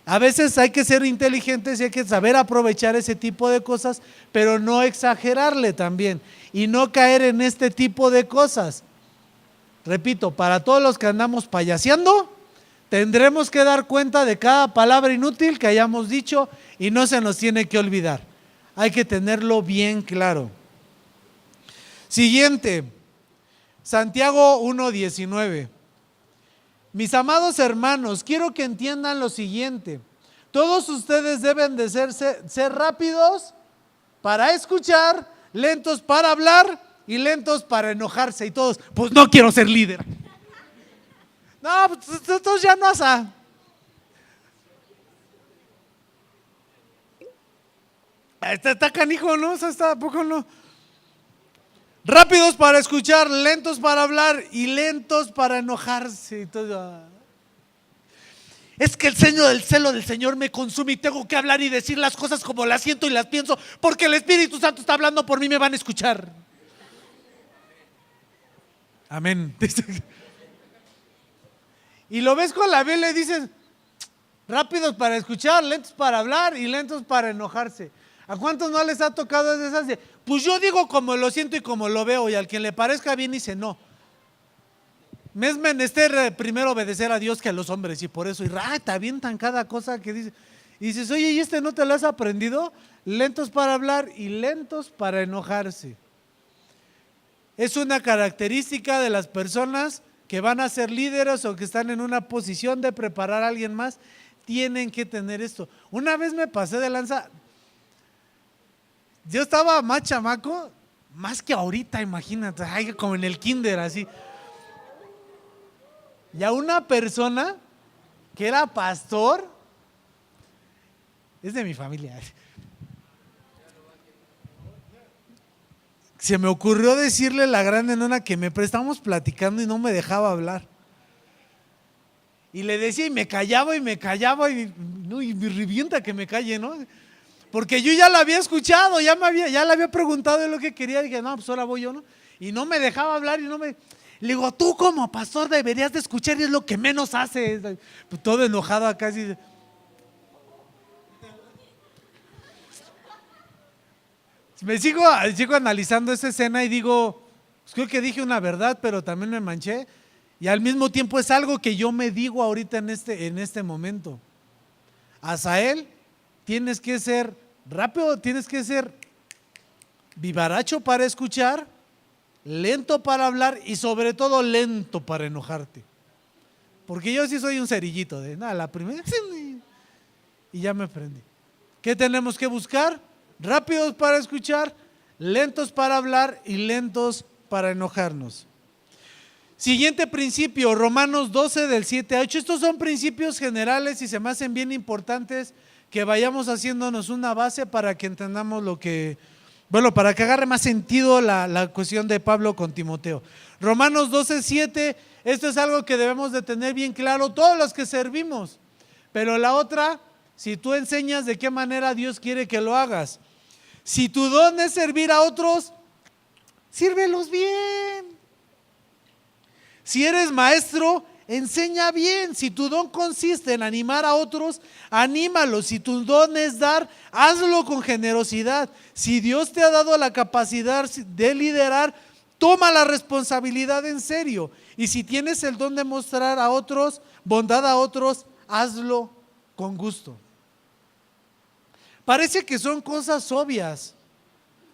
A veces hay que ser inteligentes y hay que saber aprovechar ese tipo de cosas, pero no exagerarle también y no caer en este tipo de cosas. Repito, para todos los que andamos payaseando, tendremos que dar cuenta de cada palabra inútil que hayamos dicho y no se nos tiene que olvidar. Hay que tenerlo bien claro. Siguiente, Santiago 1:19. Mis amados hermanos, quiero que entiendan lo siguiente. Todos ustedes deben de ser rápidos para escuchar, lentos para hablar y lentos para enojarse. Y todos, pues no quiero ser líder. No, pues entonces ya no asa. Está canijo, ¿no? O sea, está, ¿a poco no? Rápidos para escuchar, lentos para hablar y lentos para enojarse. Es que el celo del Señor me consume y tengo que hablar y decir las cosas como las siento y las pienso, porque el Espíritu Santo está hablando por mí, me van a escuchar. Amén. Y lo ves con la Biblia y dices, rápidos para escuchar, lentos para hablar y lentos para enojarse. ¿A cuántos no les ha tocado de esas de, pues yo digo como lo siento y como lo veo, y al quien le parezca bien dice no? Me es menester primero obedecer a Dios que a los hombres, y por eso te avientan cada cosa que dice. Y dices, oye, ¿y no te lo has aprendido? Lentos para hablar y lentos para enojarse. Es una característica de las personas que van a ser líderes o que están en una posición de preparar a alguien más. Tienen que tener esto. Una vez me pasé de lanza. Yo estaba más chamaco, más que ahorita, imagínate, como en el kinder, así. Y a una persona que era pastor, es de mi familia, se me ocurrió decirle la grande nona que estábamos platicando y no me dejaba hablar. Y le decía y me callaba y me revienta que me calle, ¿no? Porque yo ya la había escuchado, ya le había preguntado de lo que quería. Y dije, no, pues ahora voy yo, ¿no? Y no me dejaba hablar Le digo, tú como pastor deberías de escuchar y es lo que menos haces. Pues todo enojado acá, así. sigo analizando esa escena y digo, pues creo que dije una verdad, pero también me manché. Y al mismo tiempo es algo que yo me digo ahorita en este momento. Asael, tienes que ser rápido, tienes que ser vivaracho para escuchar, lento para hablar y sobre todo lento para enojarte. Porque yo sí soy un cerillito de nada, la primera y ya me prendí. ¿Qué tenemos que buscar? Rápidos para escuchar, lentos para hablar y lentos para enojarnos. Siguiente principio, Romanos 12 del 7 a 8. Estos son principios generales y se me hacen bien importantes que vayamos haciéndonos una base para que entendamos para que agarre más sentido la cuestión de Pablo con Timoteo. Romanos 12, 7, esto es algo que debemos de tener bien claro todos los que servimos. Pero la otra, si tú enseñas de qué manera Dios quiere que lo hagas. Si tu don es servir a otros, sírvelos bien. Si eres maestro, enseña bien. Si tu don consiste en animar a otros, anímalos. Si tu don es dar, hazlo con generosidad. Si Dios te ha dado la capacidad de liderar, toma la responsabilidad en serio. Y si tienes el don de mostrar a otros, bondad a otros, hazlo con gusto. Parece que son cosas obvias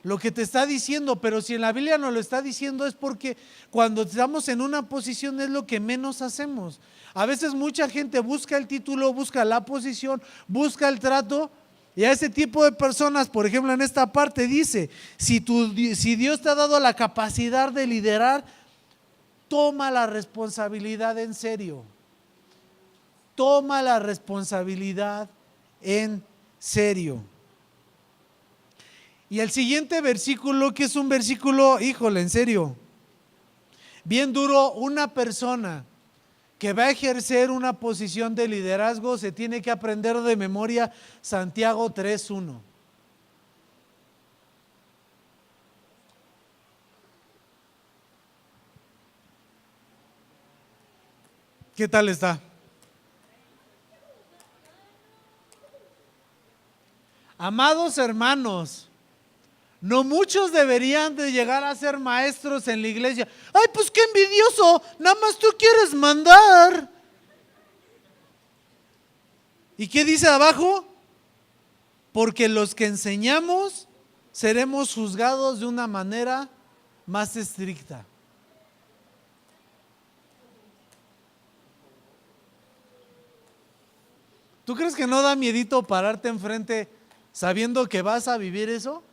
lo que te está diciendo, pero si en la Biblia nos lo está diciendo es porque cuando estamos en una posición es lo que menos hacemos. A veces mucha gente busca el título, busca la posición, busca el trato, y a ese tipo de personas, por ejemplo en esta parte dice, si Dios te ha dado la capacidad de liderar, toma la responsabilidad en serio. Toma la responsabilidad en serio. Y el siguiente versículo, que es un versículo, híjole, en serio, bien duro, una persona que va a ejercer una posición de liderazgo se tiene que aprender de memoria Santiago 3:1. ¿Qué tal está? Amados hermanos, no muchos deberían de llegar a ser maestros en la iglesia. Ay, pues qué envidioso, nada más tú quieres mandar. ¿Y qué dice abajo? Porque los que enseñamos seremos juzgados de una manera más estricta. ¿Tú crees que no da miedito pararte enfrente sabiendo que vas a vivir eso?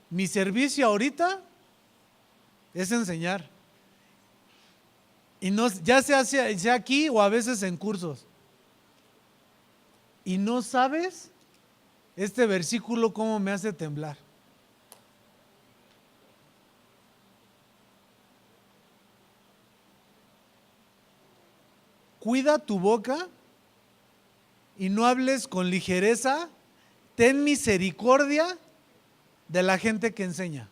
Mi servicio ahorita es enseñar. Y no, ya sea aquí o a veces en cursos. Y no sabes este versículo cómo me hace temblar. Cuida tu boca y no hables con ligereza. Ten misericordia de la gente que enseña.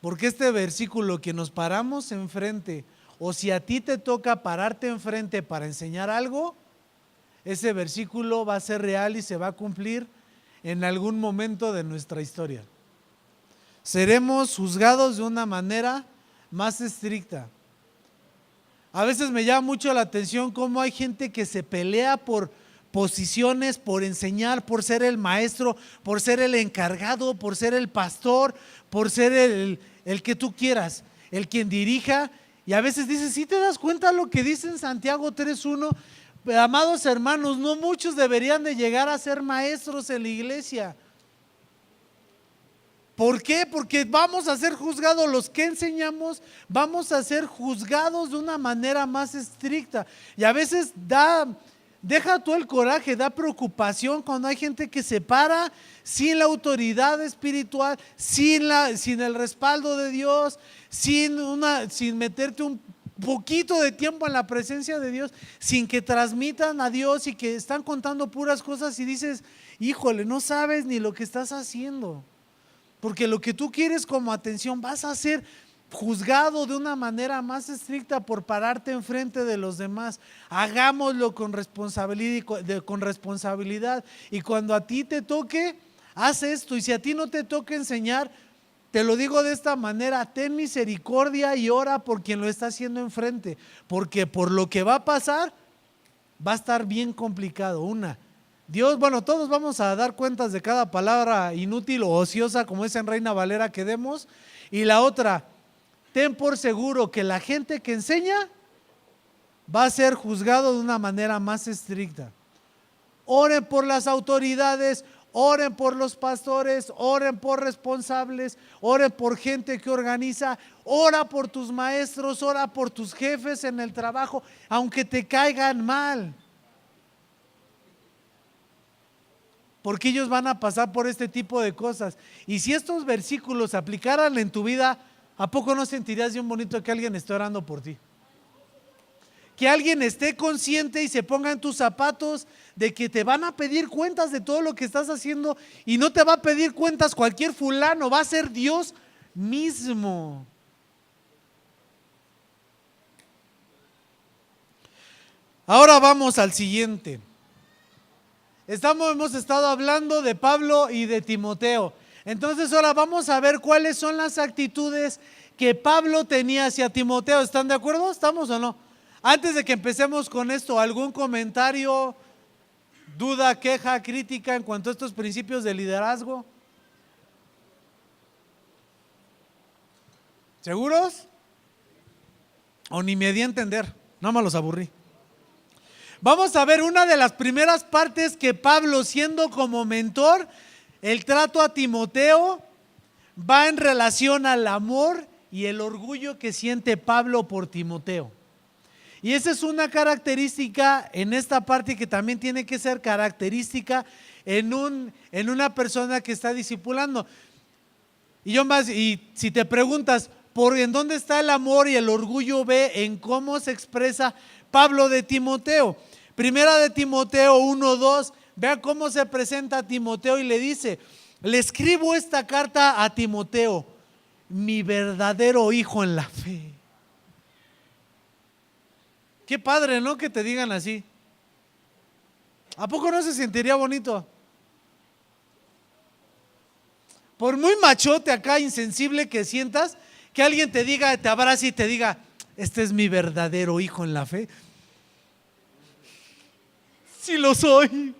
Porque este versículo que nos paramos enfrente, o si a ti te toca pararte enfrente para enseñar algo, ese versículo va a ser real y se va a cumplir en algún momento de nuestra historia. Seremos juzgados de una manera más estricta. A veces me llama mucho la atención cómo hay gente que se pelea por posiciones, por enseñar, por ser el maestro, por ser el encargado, por ser el pastor, por ser el que tú quieras, el quien dirija. Y a veces dices, ¿sí te das cuenta lo que dice en Santiago 3:1? Amados hermanos, no muchos deberían de llegar a ser maestros en la iglesia. ¿Por qué? Porque vamos a ser juzgados, los que enseñamos, vamos a ser juzgados de una manera más estricta. Y a veces deja tú el coraje, da preocupación cuando hay gente que se para sin la autoridad espiritual, sin el respaldo de Dios, sin meterte un poquito de tiempo en la presencia de Dios, sin que transmitan a Dios y que están contando puras cosas y dices, híjole, no sabes ni lo que estás haciendo. Porque lo que tú quieres como atención vas a hacer juzgado de una manera más estricta por pararte enfrente de los demás. Hagámoslo con responsabilidad. Y cuando a ti te toque, haz esto. Y si a ti no te toca enseñar, te lo digo de esta manera: ten misericordia y ora por quien lo está haciendo enfrente, porque por lo que va a pasar va a estar bien complicado. Dios, todos vamos a dar cuentas de cada palabra inútil o ociosa, como es en Reina Valera, que demos. Y la otra, ten por seguro que la gente que enseña va a ser juzgado de una manera más estricta. Oren por las autoridades, oren por los pastores, oren por responsables, oren por gente que organiza, ora por tus maestros, ora por tus jefes en el trabajo, aunque te caigan mal. Porque ellos van a pasar por este tipo de cosas. Y si estos versículos se aplicaran en tu vida, ¿a poco no sentirías bien bonito que alguien esté orando por ti? Que alguien esté consciente y se ponga en tus zapatos de que te van a pedir cuentas de todo lo que estás haciendo, y no te va a pedir cuentas cualquier fulano, va a ser Dios mismo. Ahora vamos al siguiente. Hemos estado hablando de Pablo y de Timoteo. Entonces ahora vamos a ver cuáles son las actitudes que Pablo tenía hacia Timoteo. ¿Están de acuerdo? ¿Estamos o no? Antes de que empecemos con esto, ¿algún comentario, duda, queja, crítica en cuanto a estos principios de liderazgo? ¿Seguros? ¿O ni me di a entender? No me los aburrí. Vamos a ver una de las primeras partes que Pablo, siendo como mentor, el trato a Timoteo va en relación al amor y el orgullo que siente Pablo por Timoteo. Y esa es una característica en esta parte que también tiene que ser característica en una persona que está discipulando. Y si te preguntas, ¿en dónde está el amor y el orgullo? Ve en cómo se expresa Pablo de Timoteo. Primera de Timoteo 1:2, vea cómo se presenta a Timoteo y le dice: le escribo esta carta a Timoteo, mi verdadero hijo en la fe. Qué padre, ¿no? Que te digan así. ¿A poco no se sentiría bonito? Por muy machote acá, insensible que sientas, que alguien te diga, te abrace y te diga: este es mi verdadero hijo en la fe. Sí lo soy.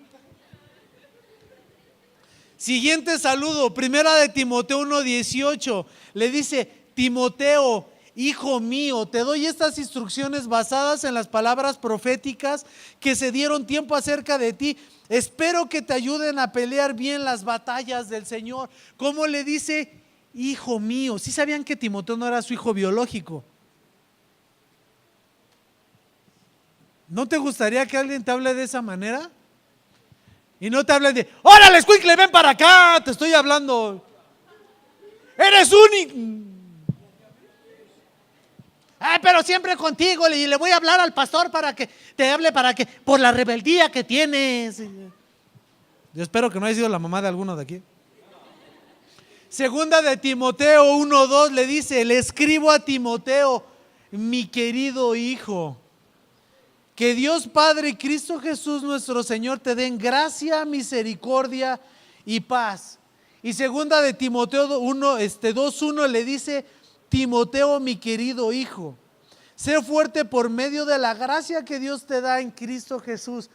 Siguiente saludo, primera de Timoteo 1:18, le dice: Timoteo, hijo mío, te doy estas instrucciones basadas en las palabras proféticas que se dieron tiempo acerca de ti. Espero que te ayuden a pelear bien las batallas del Señor. ¿Cómo le dice hijo mío? ¿Sí sabían que Timoteo no era su hijo biológico? ¿No te gustaría que alguien te hable de esa manera? Y no te hable de: ¡órale, escuincle, ven para acá! Te estoy hablando. Eres único. Pero siempre contigo, y le voy a hablar al pastor para que te hable, por la rebeldía que tienes. Yo espero que no haya sido la mamá de alguno de aquí. Segunda de Timoteo 1:2 le dice: le escribo a Timoteo, mi querido hijo. Que Dios Padre y Cristo Jesús nuestro Señor te den gracia, misericordia y paz. Y segunda de Timoteo 2:1 le dice: Timoteo, mi querido hijo, sé fuerte por medio de la gracia que Dios te da en Cristo Jesús.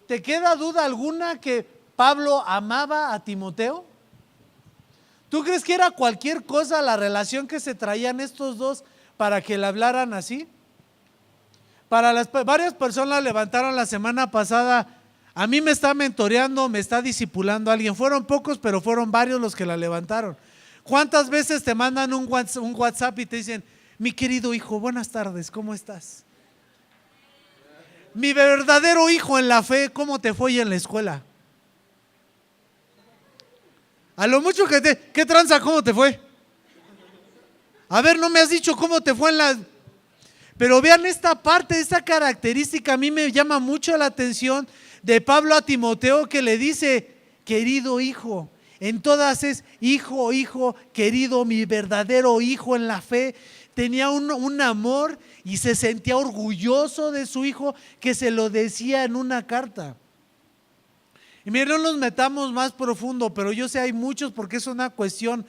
¿Te queda duda alguna que Pablo amaba a Timoteo? ¿Tú crees que era cualquier cosa la relación que se traían estos dos para que le hablaran así? Varias personas levantaron la semana pasada: a mí me está mentoreando, me está discipulando alguien. Fueron pocos, pero fueron varios los que la levantaron. ¿Cuántas veces te mandan un WhatsApp y te dicen: mi querido hijo, buenas tardes, ¿cómo estás? Mi verdadero hijo en la fe, ¿cómo te fue en la escuela? A lo mucho ¿qué tranza? ¿Cómo te fue? A ver, no me has dicho cómo te fue en la... Pero vean esta parte, esta característica, a mí me llama mucho la atención de Pablo a Timoteo, que le dice: querido hijo. En todas es hijo, querido, mi verdadero hijo en la fe. tenía un amor y se sentía orgulloso de su hijo, que se lo decía en una carta. Y miren, no nos metamos más profundo, pero yo sé hay muchos, porque es una cuestión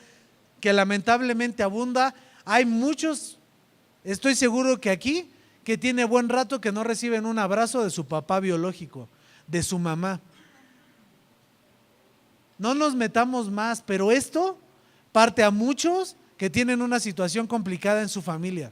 que lamentablemente abunda. Hay muchos, estoy seguro que aquí, que tiene buen rato que no reciben un abrazo de su papá biológico, de su mamá. No nos metamos más, pero esto parte a muchos que tienen una situación complicada en su familia.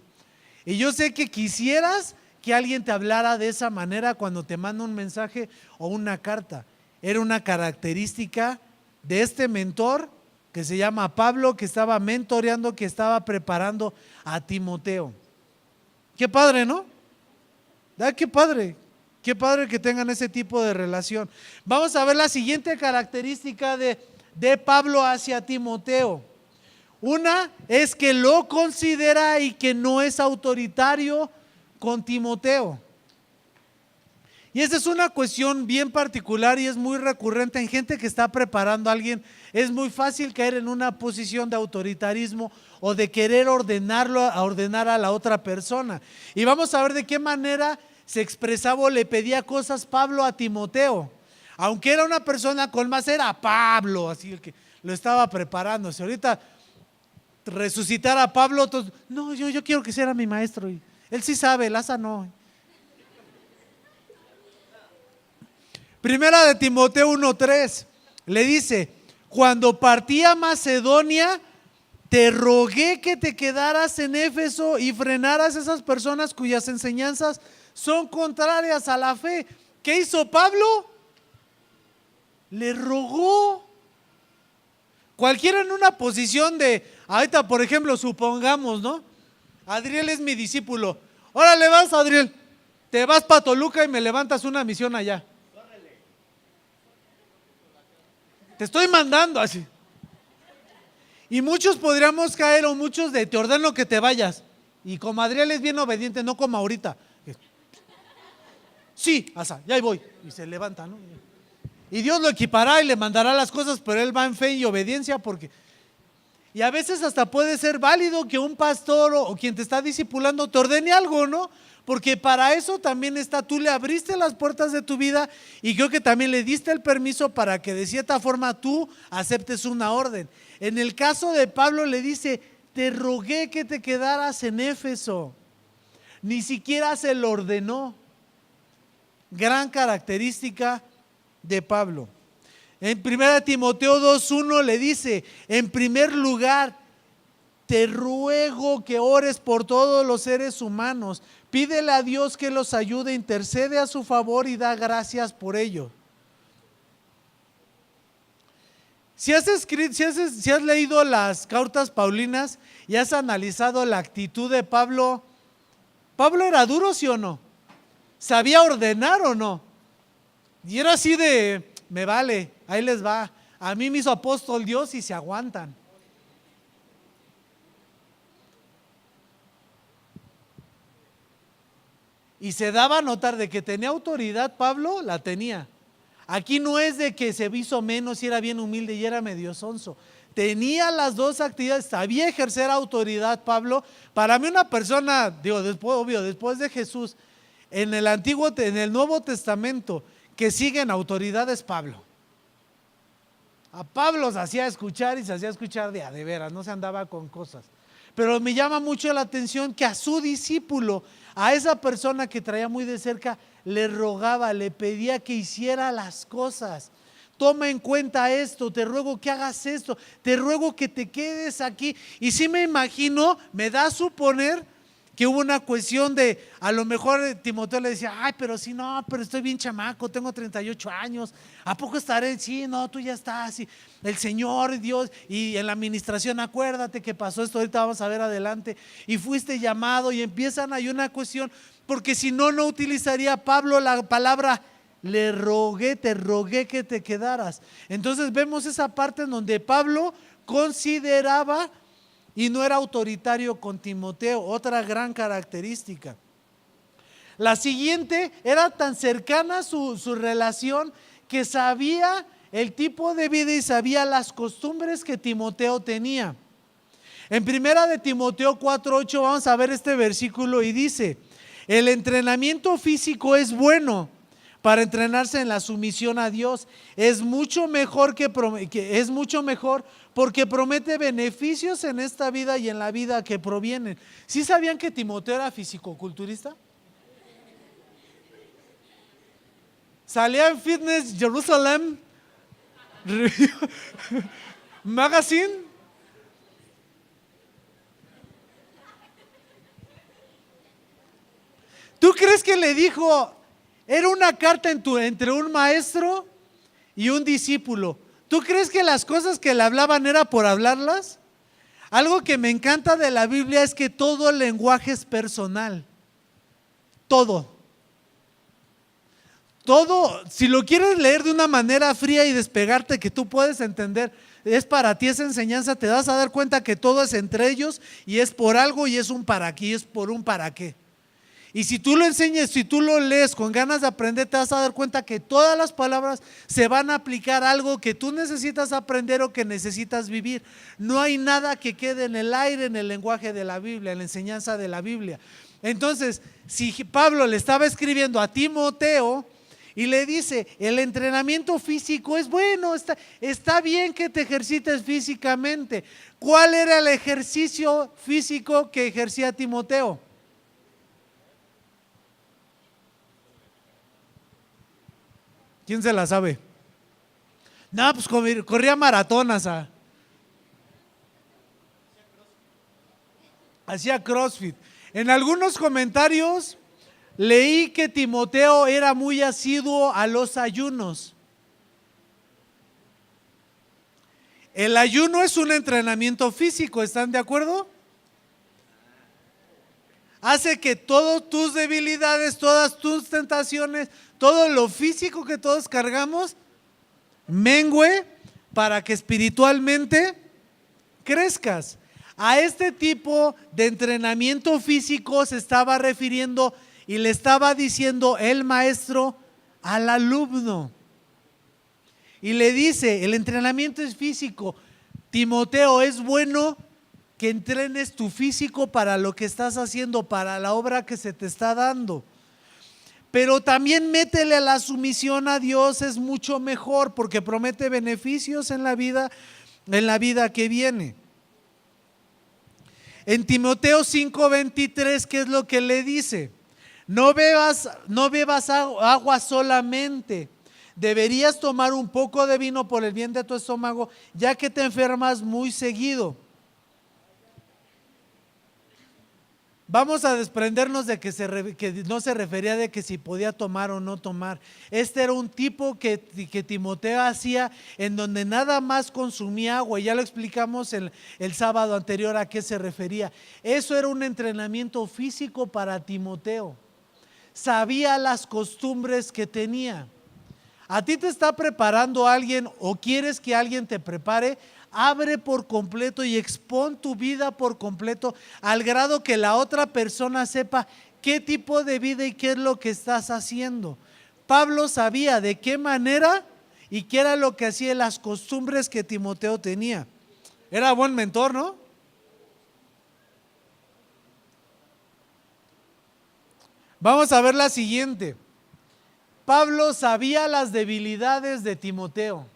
Y yo sé que quisieras que alguien te hablara de esa manera cuando te manda un mensaje o una carta. Era una característica de este mentor que se llama Pablo, que estaba mentoreando, que estaba preparando a Timoteo. Qué padre, ¿no? Qué padre que tengan ese tipo de relación. Vamos a ver la siguiente característica de Pablo hacia Timoteo. Una es que lo considera y que no es autoritario con Timoteo. Y esa es una cuestión bien particular y es muy recurrente en gente que está preparando a alguien. Es muy fácil caer en una posición de autoritarismo o de querer ordenar a la otra persona. Y vamos a ver de qué manera se expresaba o le pedía cosas Pablo a Timoteo. Aunque era una persona con más, era Pablo, así el que lo estaba preparando. Si ahorita resucitar a Pablo, entonces, no, yo quiero que sea mi maestro. Y él sí sabe, el asa no. Primera de Timoteo 1:3 le dice: cuando partí a Macedonia, te rogué que te quedaras en Éfeso y frenaras a esas personas cuyas enseñanzas son contrarias a la fe. ¿Qué hizo Pablo? Le rogó. Cualquiera en una posición de, ahorita por ejemplo, supongamos, ¿no? Adriel es mi discípulo. Órale, vas, Adriel, te vas para Toluca y me levantas una misión allá. Te estoy mandando así. Y muchos podríamos caer, o muchos de te ordeno que te vayas. Y como Adriel es bien obediente, no como ahorita. Sí, asa, ya voy. Y se levanta, ¿no? Y Dios lo equipará y le mandará las cosas, pero él va en fe y obediencia porque... Y a veces hasta puede ser válido que un pastor o quien te está discipulando te ordene algo, ¿no? Porque para eso también está, tú le abriste las puertas de tu vida y creo que también le diste el permiso para que de cierta forma tú aceptes una orden. En el caso de Pablo le dice, te rogué que te quedaras en Éfeso. Ni siquiera se lo ordenó. Gran característica de Pablo. En 1 Timoteo 2:1 le dice, en primer lugar, te ruego que ores por todos los seres humanos. Pídele a Dios que los ayude, intercede a su favor y da gracias por ello. Si has leído las cartas paulinas y has analizado la actitud de Pablo, ¿Pablo era duro, sí o no? ¿Sabía ordenar o no? Y era así de, me vale, ahí les va. A mí me hizo apóstol Dios y se aguantan. Y se daba a notar de que tenía autoridad. Pablo la tenía. Aquí no es de que se hizo menos y era bien humilde y era medio sonso. Tenía las dos actividades, sabía ejercer autoridad Pablo. Para mí una persona, digo, después de Jesús, en el Nuevo Testamento, que sigue en autoridad es Pablo. A Pablo se hacía escuchar y se hacía escuchar de veras, no se andaba con cosas. Pero me llama mucho la atención que a su discípulo, a esa persona que traía muy de cerca, le rogaba, le pedía que hiciera las cosas. Toma en cuenta esto, te ruego que hagas esto, te ruego que te quedes aquí. Y sí me imagino, me da a suponer que hubo una cuestión de, a lo mejor Timoteo le decía, ay, pero sí, no, pero estoy bien chamaco, tengo 38 años, ¿a poco estaré? Sí, no, tú ya estás, y el Señor, Dios, y en la administración, acuérdate que pasó esto, ahorita vamos a ver adelante, y fuiste llamado, y empiezan, hay una cuestión, porque si no, no utilizaría Pablo la palabra, te rogué que te quedaras. Entonces vemos esa parte en donde Pablo consideraba y no era autoritario con Timoteo, otra gran característica. La siguiente, era tan cercana su relación que sabía el tipo de vida y sabía las costumbres que Timoteo tenía. En primera de Timoteo 4:8 vamos a ver este versículo y dice: el entrenamiento físico es bueno para entrenarse en la sumisión a Dios. Es mucho mejor es mucho mejor porque promete beneficios en esta vida y en la vida que provienen. ¿Sí sabían que Timoteo era fisicoculturista? Salía en Fitness Jerusalem Review Magazine. ¿Tú crees que le dijo? Era una carta entre un maestro y un discípulo. ¿Tú crees que las cosas que le hablaban era por hablarlas? Algo que me encanta de la Biblia es que todo el lenguaje es personal. Todo. Todo, si lo quieres leer de una manera fría y despegarte que tú puedes entender, es para ti esa enseñanza, te vas a dar cuenta que todo es entre ellos y es por algo y es un para qué, y es por un para qué. Y si tú lo enseñas, si tú lo lees con ganas de aprender, te vas a dar cuenta que todas las palabras se van a aplicar a algo que tú necesitas aprender o que necesitas vivir. No hay nada que quede en el aire en el lenguaje de la Biblia, en la enseñanza de la Biblia. Entonces, si Pablo le estaba escribiendo a Timoteo y le dice: el entrenamiento físico es bueno, está bien que te ejercites físicamente. ¿Cuál era el ejercicio físico que ejercía Timoteo? ¿Quién se la sabe? No, pues corría maratonas. Hacía CrossFit. En algunos comentarios leí que Timoteo era muy asiduo a los ayunos. El ayuno es un entrenamiento físico, ¿están de acuerdo? Hace que todas tus debilidades, todas tus tentaciones, todo lo físico que todos cargamos, mengüe para que espiritualmente crezcas. A este tipo de entrenamiento físico se estaba refiriendo y le estaba diciendo el maestro al alumno. Y le dice: el entrenamiento es físico. Timoteo, es bueno que entrenes tu físico para lo que estás haciendo, para la obra que se te está dando. Pero también métele a la sumisión a Dios, es mucho mejor porque promete beneficios en la vida que viene. En Timoteo 5:23, ¿qué es lo que le dice? No bebas agua solamente. Deberías tomar un poco de vino por el bien de tu estómago, ya que te enfermas muy seguido. Vamos a desprendernos de que no se refería de que si podía tomar o no tomar. Este era un tipo que Timoteo hacía, en donde nada más consumía agua. Ya lo explicamos el sábado anterior a qué se refería. Eso era un entrenamiento físico para Timoteo. Sabía las costumbres que tenía. A ti te está preparando alguien o quieres que alguien te prepare. Abre por completo y expón tu vida por completo al grado que la otra persona sepa qué tipo de vida y qué es lo que estás haciendo. Pablo sabía de qué manera y qué era lo que hacía, las costumbres que Timoteo tenía. Era buen mentor, ¿no? Vamos a ver la siguiente. Pablo sabía las debilidades de Timoteo.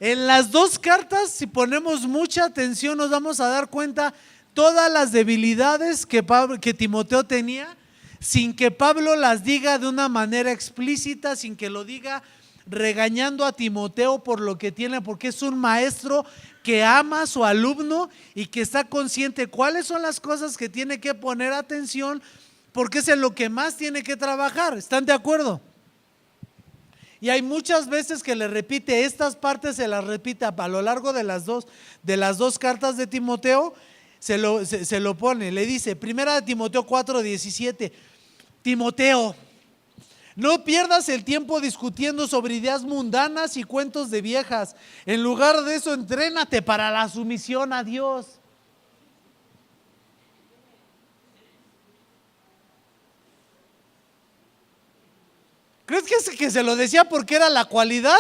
En las dos cartas, si ponemos mucha atención, nos vamos a dar cuenta todas las debilidades que Timoteo tenía, sin que Pablo las diga de una manera explícita, sin que lo diga regañando a Timoteo por lo que tiene, porque es un maestro que ama a su alumno y que está consciente cuáles son las cosas que tiene que poner atención, porque es en lo que más tiene que trabajar. ¿Están de acuerdo? Y hay muchas veces que le repite estas partes, se las repite a lo largo de las dos cartas de Timoteo, se lo pone, le dice, primera de Timoteo 4:17, Timoteo, no pierdas el tiempo discutiendo sobre ideas mundanas y cuentos de viejas. En lugar de eso, entrénate para la sumisión a Dios. ¿Crees que se lo decía porque era la cualidad?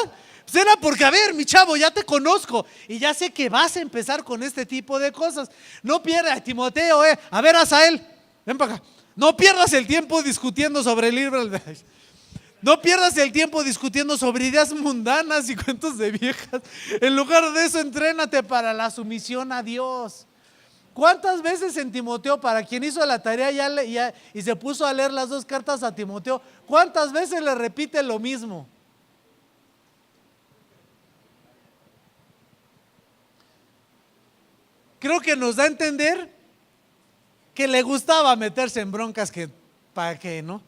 Pues era porque, a ver, mi chavo, ya te conozco y ya sé que vas a empezar con este tipo de cosas. No pierdas, Timoteo, a ver, Asael, ven para acá. No pierdas el tiempo discutiendo sobre el libro. No pierdas el tiempo discutiendo sobre ideas mundanas y cuentos de viejas. En lugar de eso, entrénate para la sumisión a Dios. ¿Cuántas veces en Timoteo, para quien hizo la tarea y se puso a leer las 2 cartas a Timoteo, cuántas veces le repite lo mismo? Creo que nos da a entender que le gustaba meterse en broncas, que para qué, ¿no?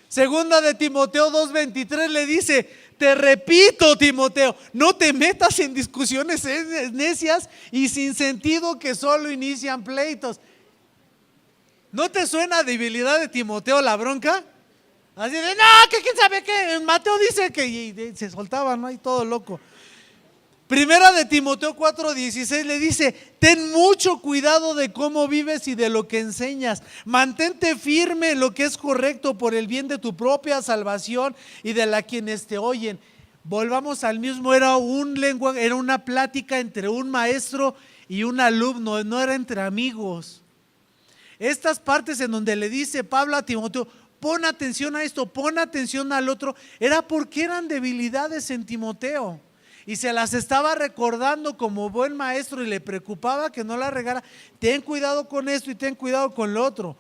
Segunda de Timoteo 2:23 le dice: te repito, Timoteo, no te metas en discusiones necias y sin sentido que solo inician pleitos. ¿No te suena a debilidad de Timoteo la bronca? Así de, no, que quién sabe qué. Mateo dice que y se soltaba, ¿no? Y todo loco. Primera de Timoteo 4:16 le dice: ten mucho cuidado de cómo vives y de lo que enseñas. Mantente firme en lo que es correcto por el bien de tu propia salvación y de la quienes te oyen. Volvamos al mismo, era una plática entre un maestro y un alumno, no era entre amigos. Estas partes en donde le dice Pablo a Timoteo: pon atención a esto, pon atención al otro, era porque eran debilidades en Timoteo. Y se las estaba recordando como buen maestro y le preocupaba que no la regara. Ten cuidado con esto y ten cuidado con lo otro.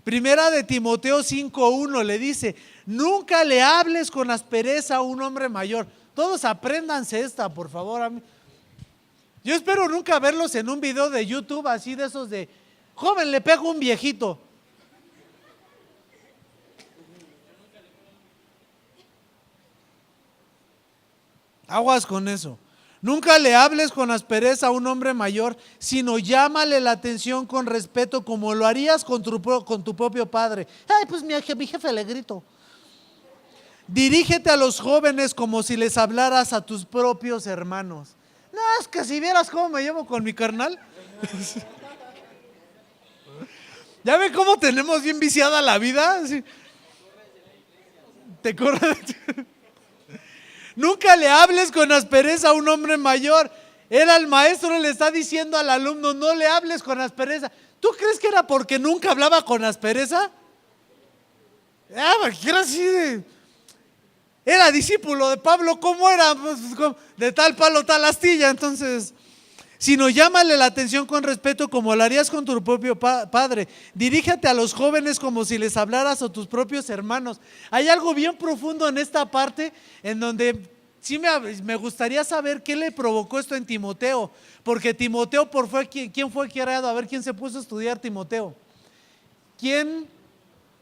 Primera de Timoteo 5:1 le dice: nunca le hables con aspereza a un hombre mayor. Todos apréndanse esta, por favor. Yo espero nunca verlos en un video de YouTube así de esos de: joven, le pego a un viejito. Aguas con eso. Nunca le hables con aspereza a un hombre mayor, sino llámale la atención con respeto, como lo harías con tu propio padre. Ay, pues mi jefe le grito. Dirígete a los jóvenes como si les hablaras a tus propios hermanos. No, es que si vieras cómo me llevo con mi carnal. ¿Ya ven cómo tenemos bien viciada la vida? Sí. Te corre. Nunca le hables con aspereza a un hombre mayor. Era el maestro, le está diciendo al alumno: no le hables con aspereza. ¿Tú crees que era porque nunca hablaba con aspereza? Porque era así era discípulo de Pablo. ¿Cómo era? Pues, de tal palo, tal astilla. Entonces, sino llámale la atención con respeto, como lo harías con tu propio padre. Dirígete a los jóvenes como si les hablaras a tus propios hermanos. Hay algo bien profundo en esta parte, en donde sí me gustaría saber qué le provocó esto en Timoteo. Porque Timoteo, ¿quién fue creado? A ver, ¿quién se puso a estudiar Timoteo? ¿Quién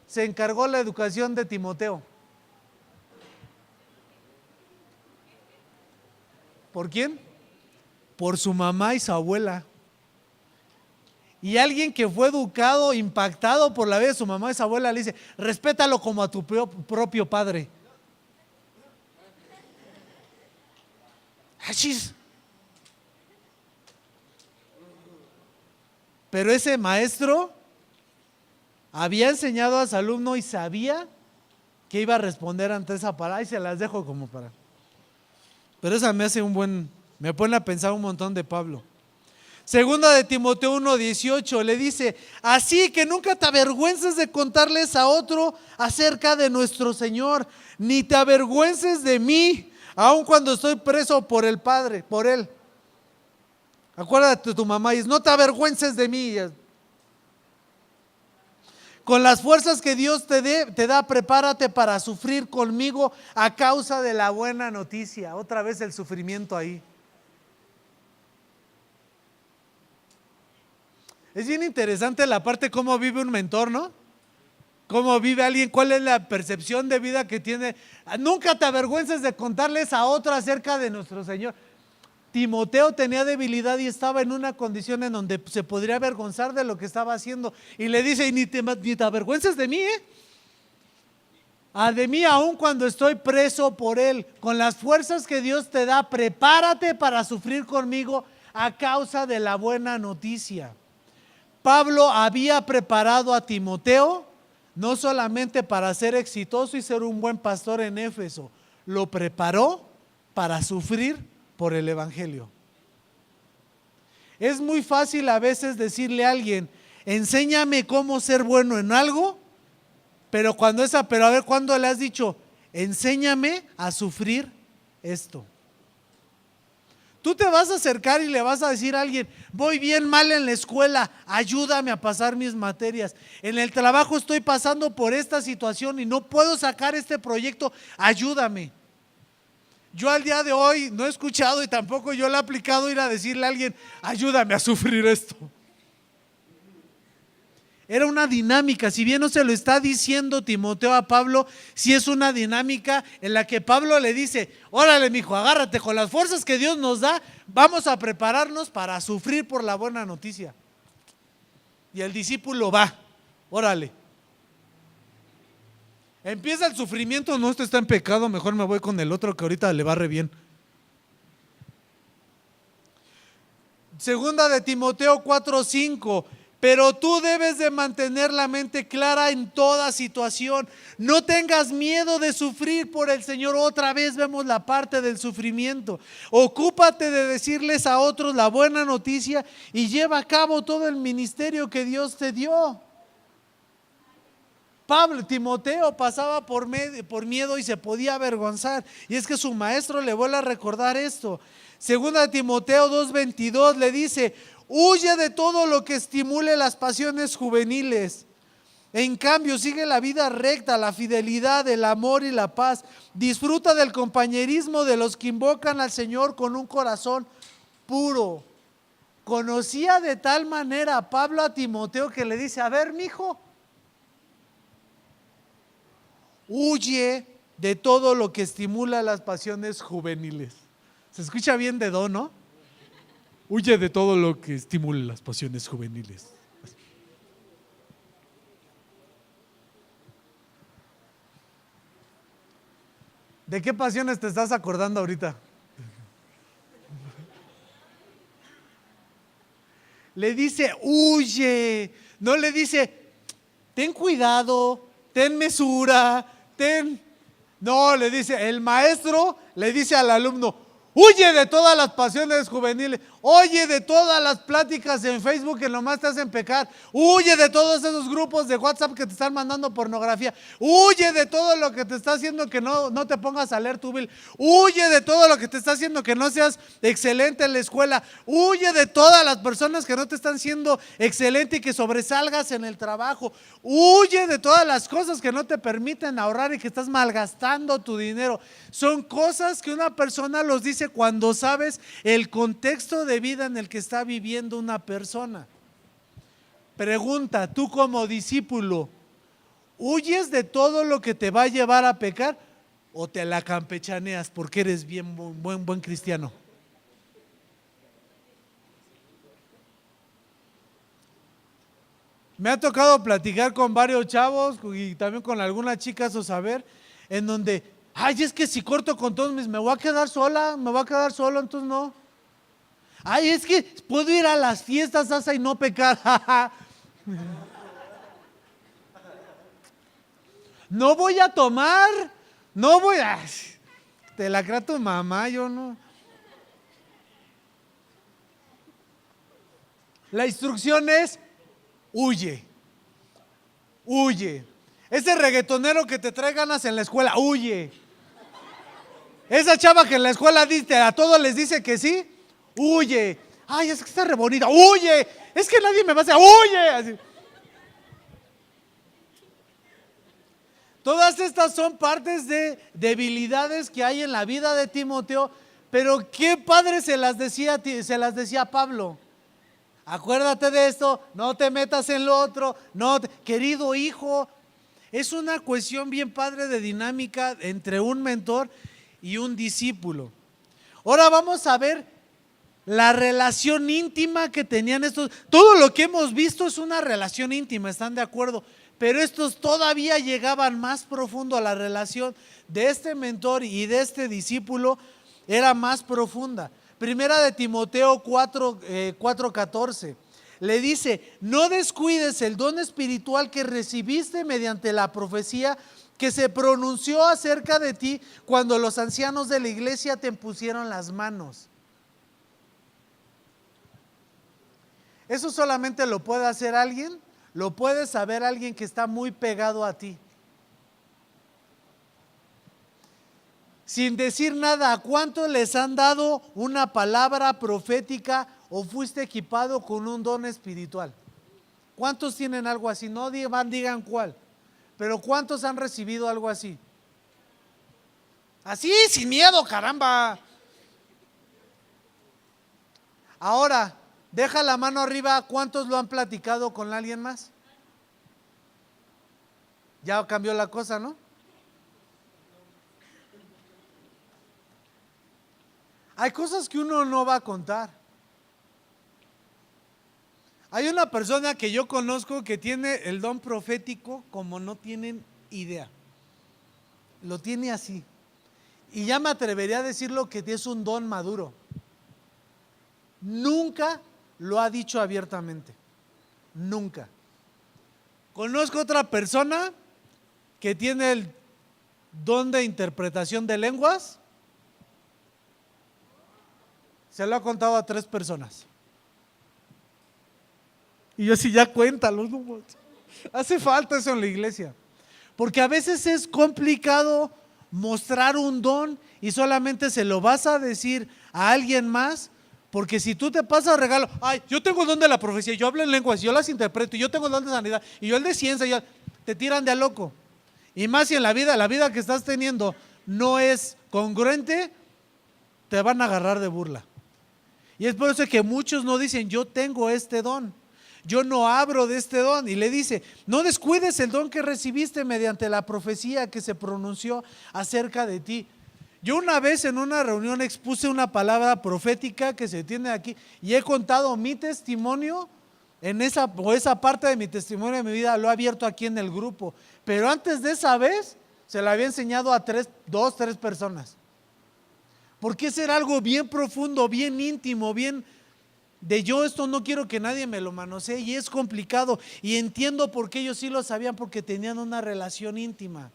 se encargó la educación de Timoteo? ¿Por quién? Por su mamá y su abuela. Y alguien que fue educado, impactado por la vida de su mamá y su abuela, le dice: respétalo como a tu propio padre. ¡Achis! Pero ese maestro había enseñado a su alumno y sabía que iba a responder ante esa palabra. Y se las dejo como para. Pero esa me pone a pensar un montón de Pablo. Segunda de Timoteo 1:18 le dice: así que nunca te avergüences de contarles a otro acerca de nuestro Señor, ni te avergüences de mí, aun cuando estoy preso por el Padre, por Él. Acuérdate de tu mamá y dice: no te avergüences de mí. Con las fuerzas que Dios te da, prepárate para sufrir conmigo a causa de la buena noticia. Otra vez el sufrimiento ahí. Es bien interesante la parte cómo vive un mentor, ¿no? Cómo vive alguien, cuál es la percepción de vida que tiene. Nunca te avergüences de contarles a otro acerca de nuestro Señor. Timoteo tenía debilidad y estaba en una condición en donde se podría avergonzar de lo que estaba haciendo. Y le dice: y ni te avergüences de mí, de mí aun cuando estoy preso por Él. Con las fuerzas que Dios te da, prepárate para sufrir conmigo a causa de la buena noticia. Pablo había preparado a Timoteo no solamente para ser exitoso y ser un buen pastor en Éfeso, lo preparó para sufrir por el evangelio. Es muy fácil a veces decirle a alguien, enséñame cómo ser bueno en algo, pero a ver, ¿cuándo le has dicho, enséñame a sufrir esto? Tú te vas a acercar y le vas a decir a alguien, voy bien mal en la escuela, ayúdame a pasar mis materias. En el trabajo estoy pasando por esta situación y no puedo sacar este proyecto, ayúdame. Yo al día de hoy no he escuchado y tampoco yo le he aplicado ir a decirle a alguien, ayúdame a sufrir esto. Era una dinámica, si bien no se lo está diciendo Timoteo a Pablo, sí es una dinámica en la que Pablo le dice, órale mijo, agárrate con las fuerzas que Dios nos da, vamos a prepararnos para sufrir por la buena noticia. Y el discípulo va, órale. Empieza el sufrimiento, no, este está en pecado, mejor me voy con el otro que ahorita le va re bien. Segunda de Timoteo 4:5. Pero tú debes de mantener la mente clara en toda situación. No tengas miedo de sufrir por el Señor. Otra vez vemos la parte del sufrimiento. Ocúpate de decirles a otros la buena noticia y lleva a cabo todo el ministerio que Dios te dio. Timoteo pasaba por miedo y se podía avergonzar. Y es que su maestro le vuelve a recordar esto. Segunda de Timoteo 2:22 le dice, huye de todo lo que estimule las pasiones juveniles. En cambio, sigue la vida recta, la fidelidad, el amor y la paz. Disfruta del compañerismo de los que invocan al Señor con un corazón puro. Conocía de tal manera a Pablo a Timoteo que le dice, a ver, mijo, huye de todo lo que estimula las pasiones juveniles. ¿Se escucha bien de don, no? Huye de todo lo que estimule las pasiones juveniles. ¿De qué pasiones te estás acordando ahorita? Le dice, huye. No le dice, ten cuidado, ten mesura, No, le dice, el maestro le dice al alumno, huye de todas las pasiones juveniles, huye de todas las pláticas en Facebook que nomás te hacen pecar, huye de todos esos grupos de WhatsApp que te están mandando pornografía, huye de todo lo que te está haciendo que no te pongas a leer tu Biblia, huye de todo lo que te está haciendo que no seas excelente en la escuela, huye de todas las personas que no te están siendo excelente y que sobresalgas en el trabajo, huye de todas las cosas que no te permiten ahorrar y que estás malgastando tu dinero. Son cosas que una persona los dice cuando sabes el contexto de vida en el que está viviendo una persona. Pregunta, tú como discípulo, ¿huyes de todo lo que te va a llevar a pecar o te la campechaneas porque eres bien buen cristiano? Me ha tocado platicar con varios chavos y también con algunas chicas o saber en donde, ay, es que si corto con todos me voy a quedar sola, me voy a quedar solo, entonces no. Ay, es que puedo ir a las fiestas Asa y no pecar. No voy a tomar, no voy a... Te la crea tu mamá, yo no. La instrucción es, huye, huye. Ese reggaetonero que te trae ganas en la escuela, huye. Esa chava que en la escuela a todos les dice que sí, huye. Ay, es que está re bonita, huye. Es que nadie me va a hacer, huye. Así. Todas estas son partes de debilidades que hay en la vida de Timoteo, pero qué padre se las decía a Pablo. Acuérdate de esto, no te metas en lo otro, querido hijo. Es una cuestión bien padre de dinámica entre un mentor y un discípulo. Ahora vamos a ver la relación íntima que tenían estos. Todo lo que hemos visto es una relación íntima, ¿están de acuerdo? Pero estos todavía llegaban más profundo a la relación de este mentor y de este discípulo, era más profunda. Primera de Timoteo 4:14 le dice, no descuides el don espiritual que recibiste mediante la profecía que se pronunció acerca de ti cuando los ancianos de la iglesia te impusieron las manos. Eso solamente lo puede hacer alguien, lo puede saber alguien que está muy pegado a ti. Sin decir nada, ¿a cuántos les han dado una palabra profética o fuiste equipado con un don espiritual? ¿Cuántos tienen algo así? No digan cuál, pero ¿cuántos han recibido algo así? Así, sin miedo, caramba. Ahora, deja la mano arriba, ¿cuántos lo han platicado con alguien más? Ya cambió la cosa, ¿no? Hay cosas que uno no va a contar. Hay una persona que yo conozco que tiene el don profético como no tienen idea. Lo tiene así. Y ya me atrevería a decirlo que es un don maduro. Nunca lo ha dicho abiertamente. Nunca. Conozco otra persona que tiene el don de interpretación de lenguas. Se lo ha contado a 3 personas. Y yo sí, ya cuéntalo. No, hace falta eso en la iglesia. Porque a veces es complicado mostrar un don y solamente se lo vas a decir a alguien más. Porque si tú te pasas regalo, ay, yo tengo el don de la profecía, yo hablo en lenguas, yo las interpreto, yo tengo el don de sanidad, y yo el de ciencia, te tiran de a loco. Y más si en la vida que estás teniendo no es congruente, te van a agarrar de burla. Y es por eso que muchos no dicen, yo tengo este don, yo no abro de este don. Y le dice, no descuides el don que recibiste mediante la profecía que se pronunció acerca de ti. Yo una vez en una reunión expuse una palabra profética que se tiene aquí y he contado mi testimonio en esa parte de mi testimonio de mi vida, lo he abierto aquí en el grupo. Pero antes de esa vez se la había enseñado a 2, 3 personas. Porque ese era algo bien profundo, bien íntimo, bien de yo esto no quiero que nadie me lo manosee, y es complicado. Y entiendo por qué ellos sí lo sabían, porque tenían una relación íntima.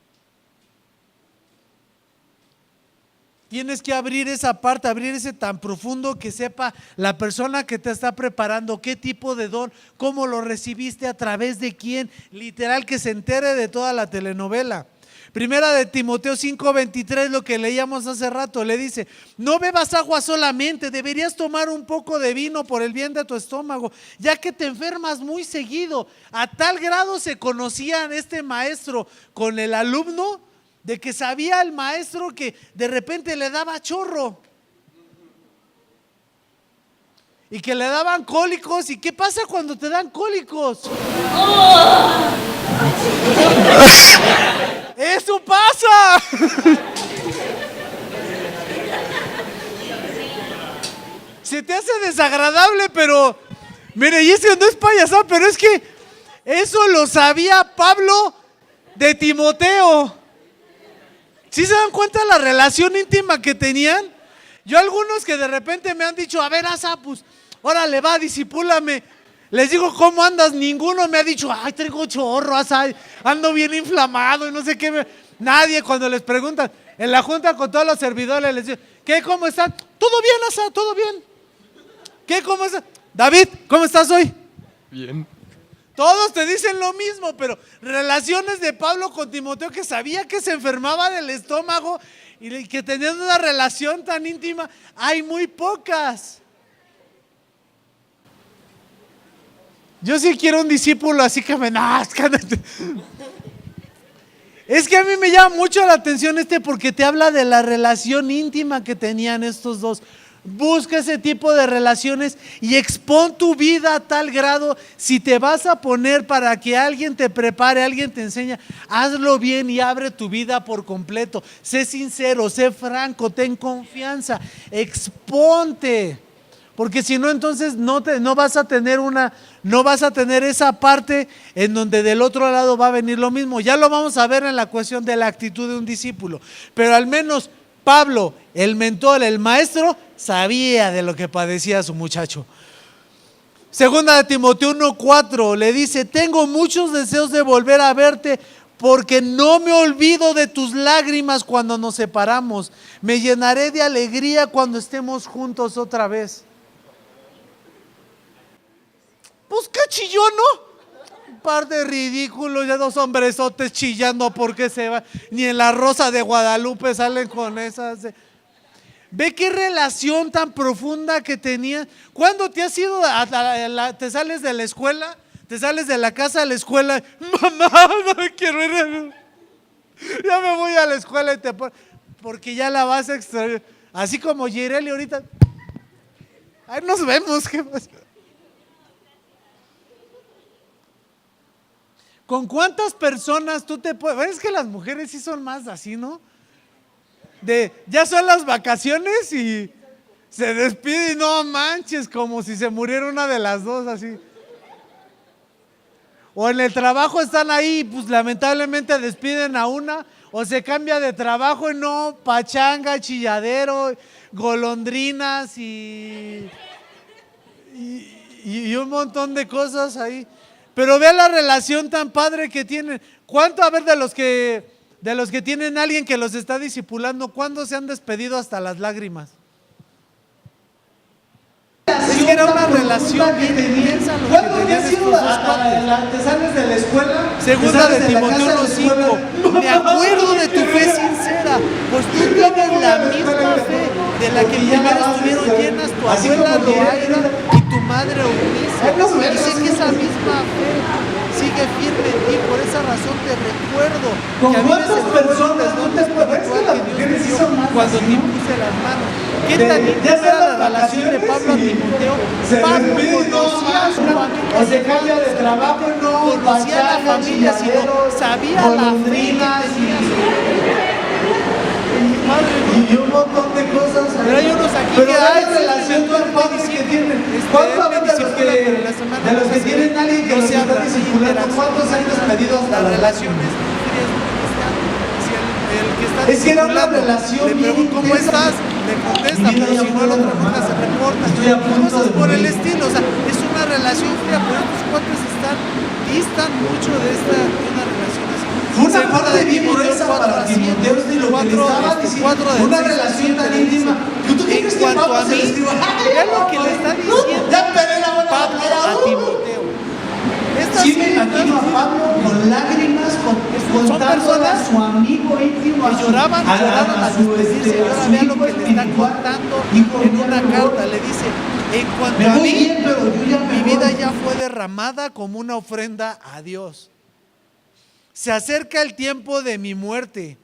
Tienes que abrir esa parte, abrir ese tan profundo que sepa la persona que te está preparando qué tipo de don, cómo lo recibiste, a través de quién, literal que se entere de toda la telenovela. Primera de Timoteo 5:23, lo que leíamos hace rato, le dice, no bebas agua solamente, deberías tomar un poco de vino por el bien de tu estómago, ya que te enfermas muy seguido. A tal grado se conocían este maestro con el alumno, de que sabía el maestro que de repente le daba chorro y que le daban cólicos. ¿Y qué pasa cuando te dan cólicos? ¡Eso pasa! Se te hace desagradable, pero mire, y eso no es payasada, pero es que eso lo sabía Pablo de Timoteo. ¿Sí se dan cuenta de la relación íntima que tenían? Yo algunos que de repente me han dicho, a ver, Asa, pues, órale, va, discípulame. Les digo, ¿cómo andas? Ninguno me ha dicho, ay, traigo chorro, Asa, ando bien inflamado y no sé qué. Nadie, cuando les preguntan, en la junta con todos los servidores, les digo, ¿qué, cómo están? Todo bien, Asa, todo bien. ¿Qué, cómo estás? David, ¿cómo estás hoy? Bien. Todos te dicen lo mismo, pero relaciones de Pablo con Timoteo, que sabía que se enfermaba del estómago y que tenían una relación tan íntima, hay muy pocas. Yo sí quiero un discípulo así que me nazca. Es que a mí me llama mucho la atención porque te habla de la relación íntima que tenían estos dos. Busca ese tipo de relaciones y expon tu vida a tal grado. Si te vas a poner para que alguien te prepare, alguien te enseña, hazlo bien y abre tu vida por completo. Sé sincero, sé franco, ten confianza, exponte. Porque si no, entonces no vas a tener esa parte en donde del otro lado va a venir lo mismo. Ya lo vamos a ver en la cuestión de la actitud de un discípulo. Pero al menos Pablo, el mentor, el maestro, sabía de lo que padecía su muchacho. Segunda de Timoteo 1:4 le dice, tengo muchos deseos de volver a verte porque no me olvido de tus lágrimas cuando nos separamos. Me llenaré de alegría cuando estemos juntos otra vez. Pues qué chillón, ¿no? Un par de ridículos, ya dos hombresotes chillando porque se va. Ni en la Rosa de Guadalupe salen con esas. Ve qué relación tan profunda que tenían. ¿Cuándo te has ido te sales de la escuela? Te sales de la casa a la escuela. Mamá, no me quiero ir. Ya me voy a la escuela y porque ya la vas a extrañar. Así como Jireli ahorita. Ahí nos vemos. ¿Qué pasa? ¿Con cuántas personas tú te puedes? Es que las mujeres sí son más así, ¿no? Ya son las vacaciones y se despide y no manches, como si se muriera una de las dos, así. O en el trabajo están ahí, pues lamentablemente despiden a una, o se cambia de trabajo y no, pachanga, chilladero, golondrinas y un montón de cosas ahí. Pero vea la relación tan padre que tienen. ¿Cuánto, a ver, de los que tienen a alguien que los está discipulando, cuándo se han despedido hasta las lágrimas? Es que era una relación bien intensa lo que tenían estos dos cuates. ¿Te sales de la escuela? Segunda de Timoteo 1:5. Me acuerdo de tu fe sincera, pues tú tienes la misma fe de la que primero estuvieron llenas tu abuela Loaira y tu madre Eunice. Y sé que esa misma fe sigue firme en ti, por esa razón te recuerdo que a mí me se me don espiritual que Dios me dio cuando te puse las manos. ¿Qué tan íntima era la relación de Pablo a Timoteo? Pablo conocía a su familia, o se cambia de trabajo, no, conocía a la familia, sino sabía la fe que tenía. Y un montón de cosas. Pero hay unos aquí pero que hay relación tan padre que tienen. ¿Cuántos de los que tienen a alguien que los está discipulando, cuántos han despedido hasta las las relaciones? El que está es que era una discipulando, relación le pregunto ¿cómo estás? Le contesta, pero si no el otro nunca se reporta. Cosas por el estilo, o sea, es una relación fría, pero estos cuates distan mucho de una relación así. Fue una parte bien gruesa para Timoteo, es de lo que le estaba diciendo, una relación tan íntima. ¿Tú crees que Pablo se le escriba? Mira lo que le está diciendo Ya peleé la buena Pablo a Timoteo. Sí me imagino a Pablo con lágrimas, contándole a su amigo íntimo, que lloraban a su despedirse. Y ahora vea lo que le está contando en una carta. Le dice, en cuanto a mí, mi vida ya fue derramada como una ofrenda a Dios. Se acerca el tiempo de mi muerte.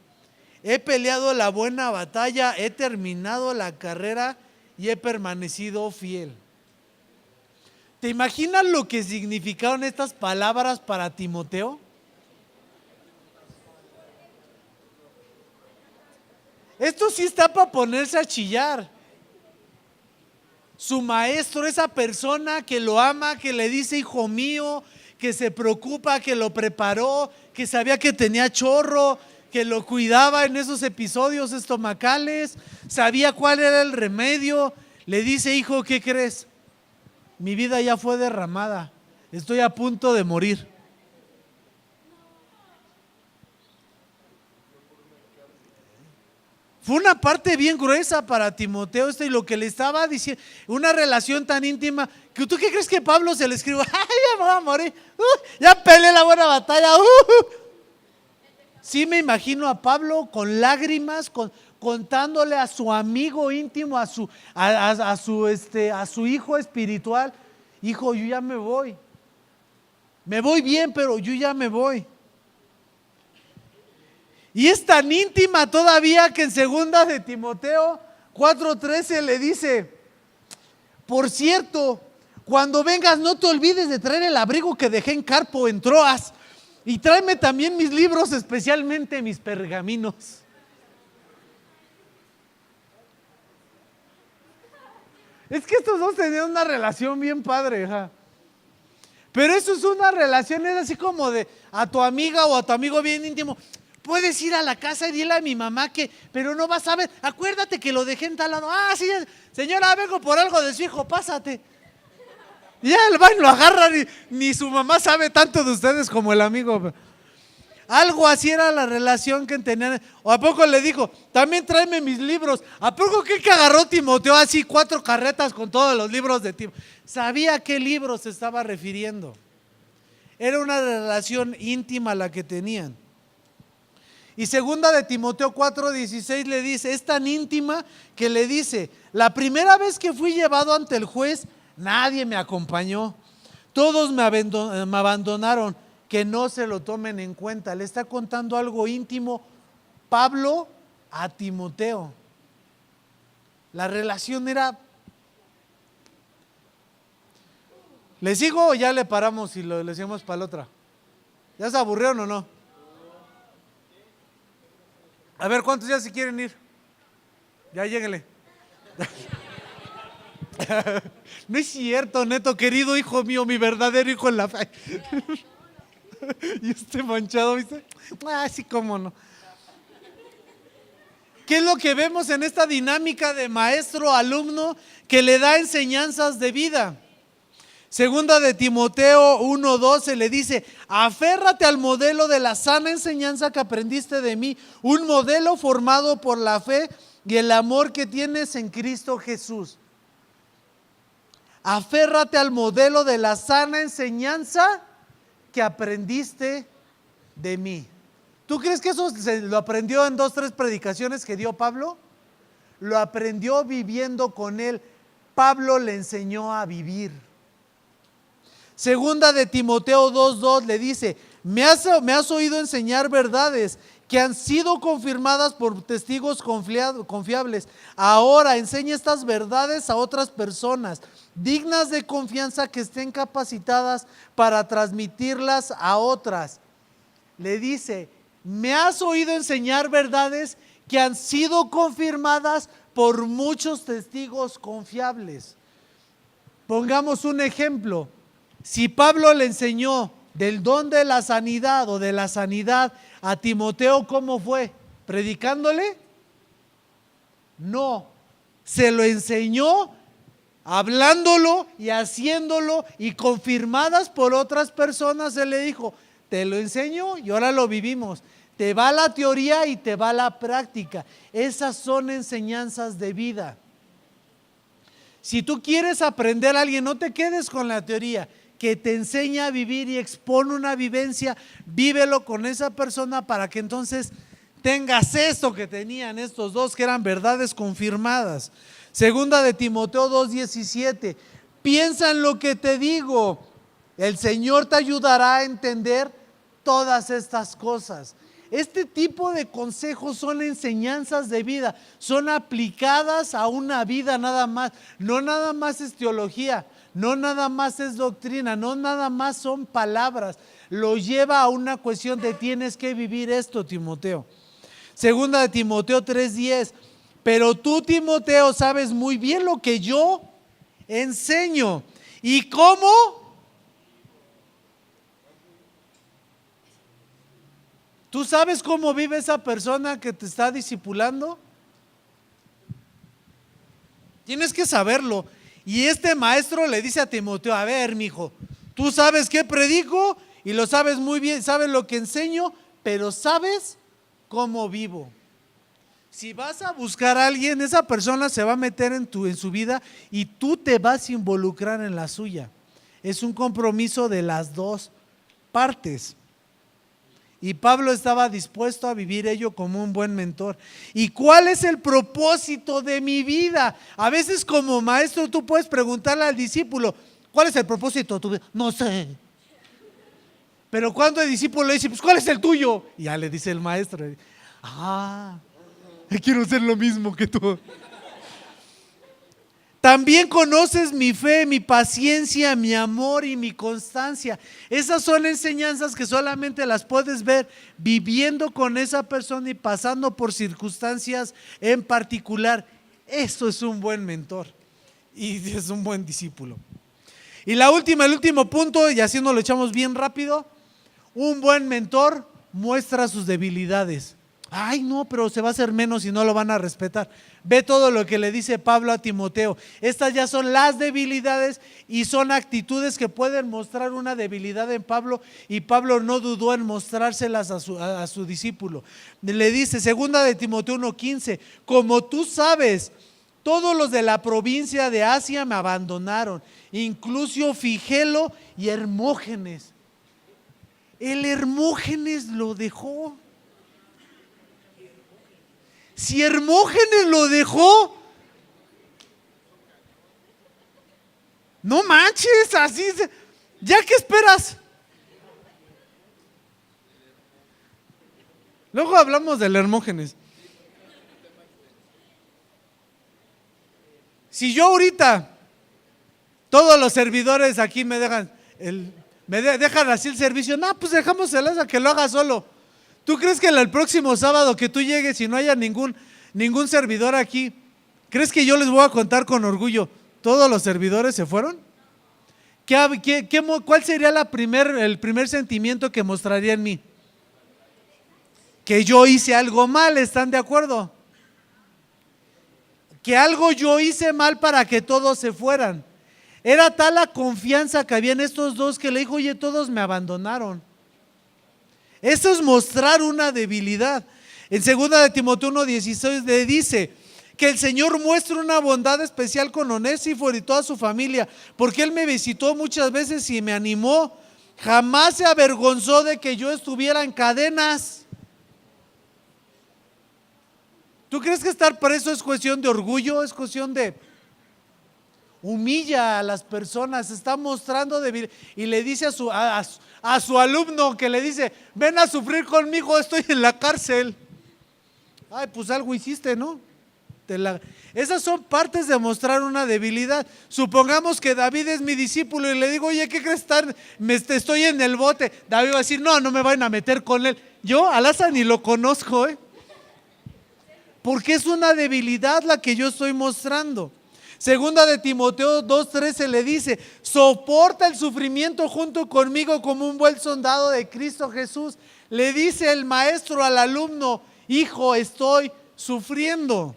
He peleado la buena batalla, he terminado la carrera y he permanecido fiel. ¿Te imaginas lo que significaron estas palabras para Timoteo? Esto sí está para ponerse a chillar. Su maestro, esa persona que lo ama, que le dice hijo mío, que se preocupa, que lo preparó, que sabía que tenía chorro, que lo cuidaba en esos episodios estomacales, sabía cuál era el remedio. Le dice, hijo, ¿qué crees? Mi vida ya fue derramada, estoy a punto de morir. Fue una parte bien gruesa para Timoteo y lo que le estaba diciendo, una relación tan íntima, que tú qué crees que Pablo se le escribió, ¡ay, ya me voy a morir! Ya peleé la buena batalla. Sí me imagino a Pablo con lágrimas, contándole a su amigo íntimo, a su hijo espiritual, hijo, yo ya me voy bien, pero yo ya me voy. Y es tan íntima todavía que en segunda de Timoteo 4:13 le dice, por cierto, cuando vengas no te olvides de traer el abrigo que dejé en Carpo, en Troas, y tráeme también mis libros, especialmente mis pergaminos. Es que estos dos tenían una relación bien padre, pero eso es una relación, es así como de a tu amiga o a tu amigo bien íntimo. Puedes ir a la casa y dile a mi mamá pero no vas a ver, acuérdate que lo dejé en tal lado. Ah, sí, señora, vengo por algo de su hijo, pásate. Y ya el baño lo agarra, ni su mamá sabe tanto de ustedes como el amigo. Algo así era la relación que tenían. ¿O a poco le dijo, también tráeme mis libros? ¿A poco que agarró Timoteo así 4 carretas con todos los libros de Timoteo? Sabía a qué libro se estaba refiriendo. Era una relación íntima la que tenían. Y segunda de Timoteo 4:16 le dice, es tan íntima que le dice, la primera vez que fui llevado ante el juez, nadie me acompañó. Todos me abandonaron. Que no se lo tomen en cuenta. Le está contando algo íntimo Pablo a Timoteo. La relación era... ¿Le sigo o ya le paramos y le seguimos para la otra? ¿Ya se aburrieron o no? A ver, ¿cuántos ya se quieren ir? Ya lléguenle. No es cierto, Neto, querido hijo mío, mi verdadero hijo en la fe. Y este manchado, ¿viste? Sí, cómo no. ¿Qué es lo que vemos en esta dinámica de maestro-alumno que le da enseñanzas de vida? Segunda de Timoteo 1:12 le dice, aférrate al modelo de la sana enseñanza que aprendiste de mí, un modelo formado por la fe y el amor que tienes en Cristo Jesús. Aférrate al modelo de la sana enseñanza que aprendiste de mí. ¿Tú crees que eso se lo aprendió en 2, 3 predicaciones que dio Pablo? Lo aprendió viviendo con él. Pablo le enseñó a vivir. Segunda de Timoteo 2:2 le dice, me has oído enseñar verdades que han sido confirmadas por testigos confiables. Ahora enseña estas verdades a otras personas dignas de confianza que estén capacitadas para transmitirlas a otras. Le dice, me has oído enseñar verdades que han sido confirmadas por muchos testigos confiables. Pongamos un ejemplo. Si Pablo le enseñó del don de la sanidad o de la sanidad a Timoteo, ¿cómo fue? ¿Predicándole? No, se lo enseñó hablándolo y haciéndolo y confirmadas por otras personas. Él le dijo, te lo enseño y ahora lo vivimos. Te va la teoría y te va la práctica. Esas son enseñanzas de vida. Si tú quieres aprender a alguien, no te quedes con la teoría, que te enseña a vivir y expone una vivencia, vívelo con esa persona para que entonces tengas esto que tenían estos dos, que eran verdades confirmadas. Segunda de Timoteo 2:17, piensa en lo que te digo, el Señor te ayudará a entender todas estas cosas. Este tipo de consejos son enseñanzas de vida, son aplicadas a una vida nada más. No nada más es teología, no nada más es doctrina, no nada más son palabras. Lo lleva a una cuestión de tienes que vivir esto, Timoteo. Segunda de Timoteo 3:10, pero tú, Timoteo, sabes muy bien lo que yo enseño. ¿Y cómo? ¿Tú sabes cómo vive esa persona que te está discipulando? Tienes que saberlo. Y este maestro le dice a Timoteo, a ver, mijo, tú sabes qué predico y lo sabes muy bien, sabes lo que enseño, pero sabes cómo vivo. Si vas a buscar a alguien, esa persona se va a meter en su vida y tú te vas a involucrar en la suya. Es un compromiso de las dos partes. Y Pablo estaba dispuesto a vivir ello como un buen mentor. ¿Y cuál es el propósito de mi vida? A veces como maestro tú puedes preguntarle al discípulo, ¿cuál es el propósito de tu vida? No sé. Pero cuando el discípulo le dice, pues ¿cuál es el tuyo? Y ya le dice el maestro, quiero ser lo mismo que tú. También conoces mi fe, mi paciencia, mi amor y mi constancia. Esas son enseñanzas que solamente las puedes ver viviendo con esa persona y pasando por circunstancias en particular. Eso es un buen mentor y es un buen discípulo. Y el último punto, y así nos lo echamos bien rápido, un buen mentor muestra sus debilidades. Ay, no, pero se va a hacer menos y no lo van a respetar. Ve todo lo que le dice Pablo a Timoteo. Estas ya son las debilidades y son actitudes que pueden mostrar una debilidad en Pablo, y Pablo no dudó en mostrárselas a su discípulo. Le dice, segunda de Timoteo 1:15, como tú sabes, todos los de la provincia de Asia me abandonaron, incluso Figelo y Hermógenes. El Hermógenes lo dejó. Si Hermógenes lo dejó, no manches, así, ¿ya qué esperas? Luego hablamos del Hermógenes. Si yo ahorita, todos los servidores aquí me dejan, dejan así el servicio, no, pues dejamos a que lo haga solo. ¿Tú crees que el próximo sábado que tú llegues y no haya ningún servidor aquí, crees que yo les voy a contar con orgullo, todos los servidores se fueron? ¿Cuál sería el primer sentimiento que mostraría en mí? Que yo hice algo mal, ¿están de acuerdo? Que algo yo hice mal para que todos se fueran. Era tal la confianza que había en estos dos que le dijo, oye, todos me abandonaron. Eso es mostrar una debilidad. En 2 de Timoteo 1:16 le dice que el Señor muestra una bondad especial con Onésiforo y toda su familia, porque él me visitó muchas veces y me animó. Jamás se avergonzó de que yo estuviera en cadenas. ¿Tú crees que estar preso es cuestión de orgullo? Es cuestión de... Humilla a las personas, está mostrando debilidad. Y le dice a su alumno que le dice, ven a sufrir conmigo, estoy en la cárcel. Ay, pues algo hiciste, ¿no? Esas son partes de mostrar una debilidad. Supongamos que David es mi discípulo y le digo, oye, ¿qué crees? Estoy en el bote. David va a decir, no me van a meter con él. Yo a Lázaro ni lo conozco, porque es una debilidad la que yo estoy mostrando. Segunda de Timoteo 2:13 le dice, soporta el sufrimiento junto conmigo como un buen soldado de Cristo Jesús. Le dice el maestro al alumno, hijo, estoy sufriendo.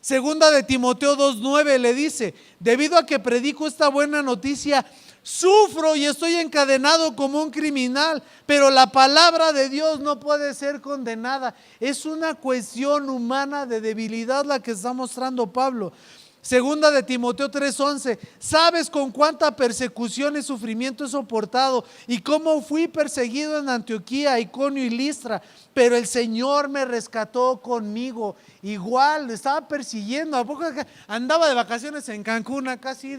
Segunda de Timoteo 2:9 le dice, debido a que predico esta buena noticia, sufro y estoy encadenado como un criminal, pero la palabra de Dios no puede ser condenada. Es una cuestión humana de debilidad la que está mostrando Pablo. Segunda de Timoteo 3:11, sabes con cuánta persecución y sufrimiento he soportado y cómo fui perseguido en Antioquía, Iconio y Listra, pero el Señor me rescató conmigo. Igual, estaba persiguiendo, ¿a poco andaba de vacaciones en Cancún, casi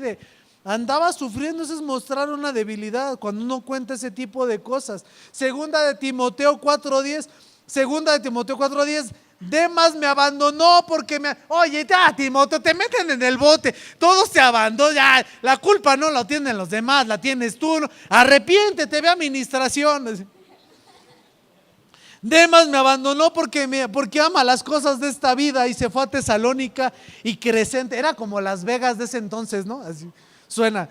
andaba sufriendo? Eso es mostrar una debilidad cuando uno cuenta ese tipo de cosas. Segunda de Timoteo 4:10, Demas me abandonó porque oye, ya Timoteo, te meten en el bote, todos te abandonan, ya, la culpa no la tienen los demás, la tienes tú, ¿no? Arrepiéntete, ve a administración. Demas me abandonó porque ama las cosas de esta vida y se fue a Tesalónica y Crescente, era como Las Vegas de ese entonces, ¿no? Así suena.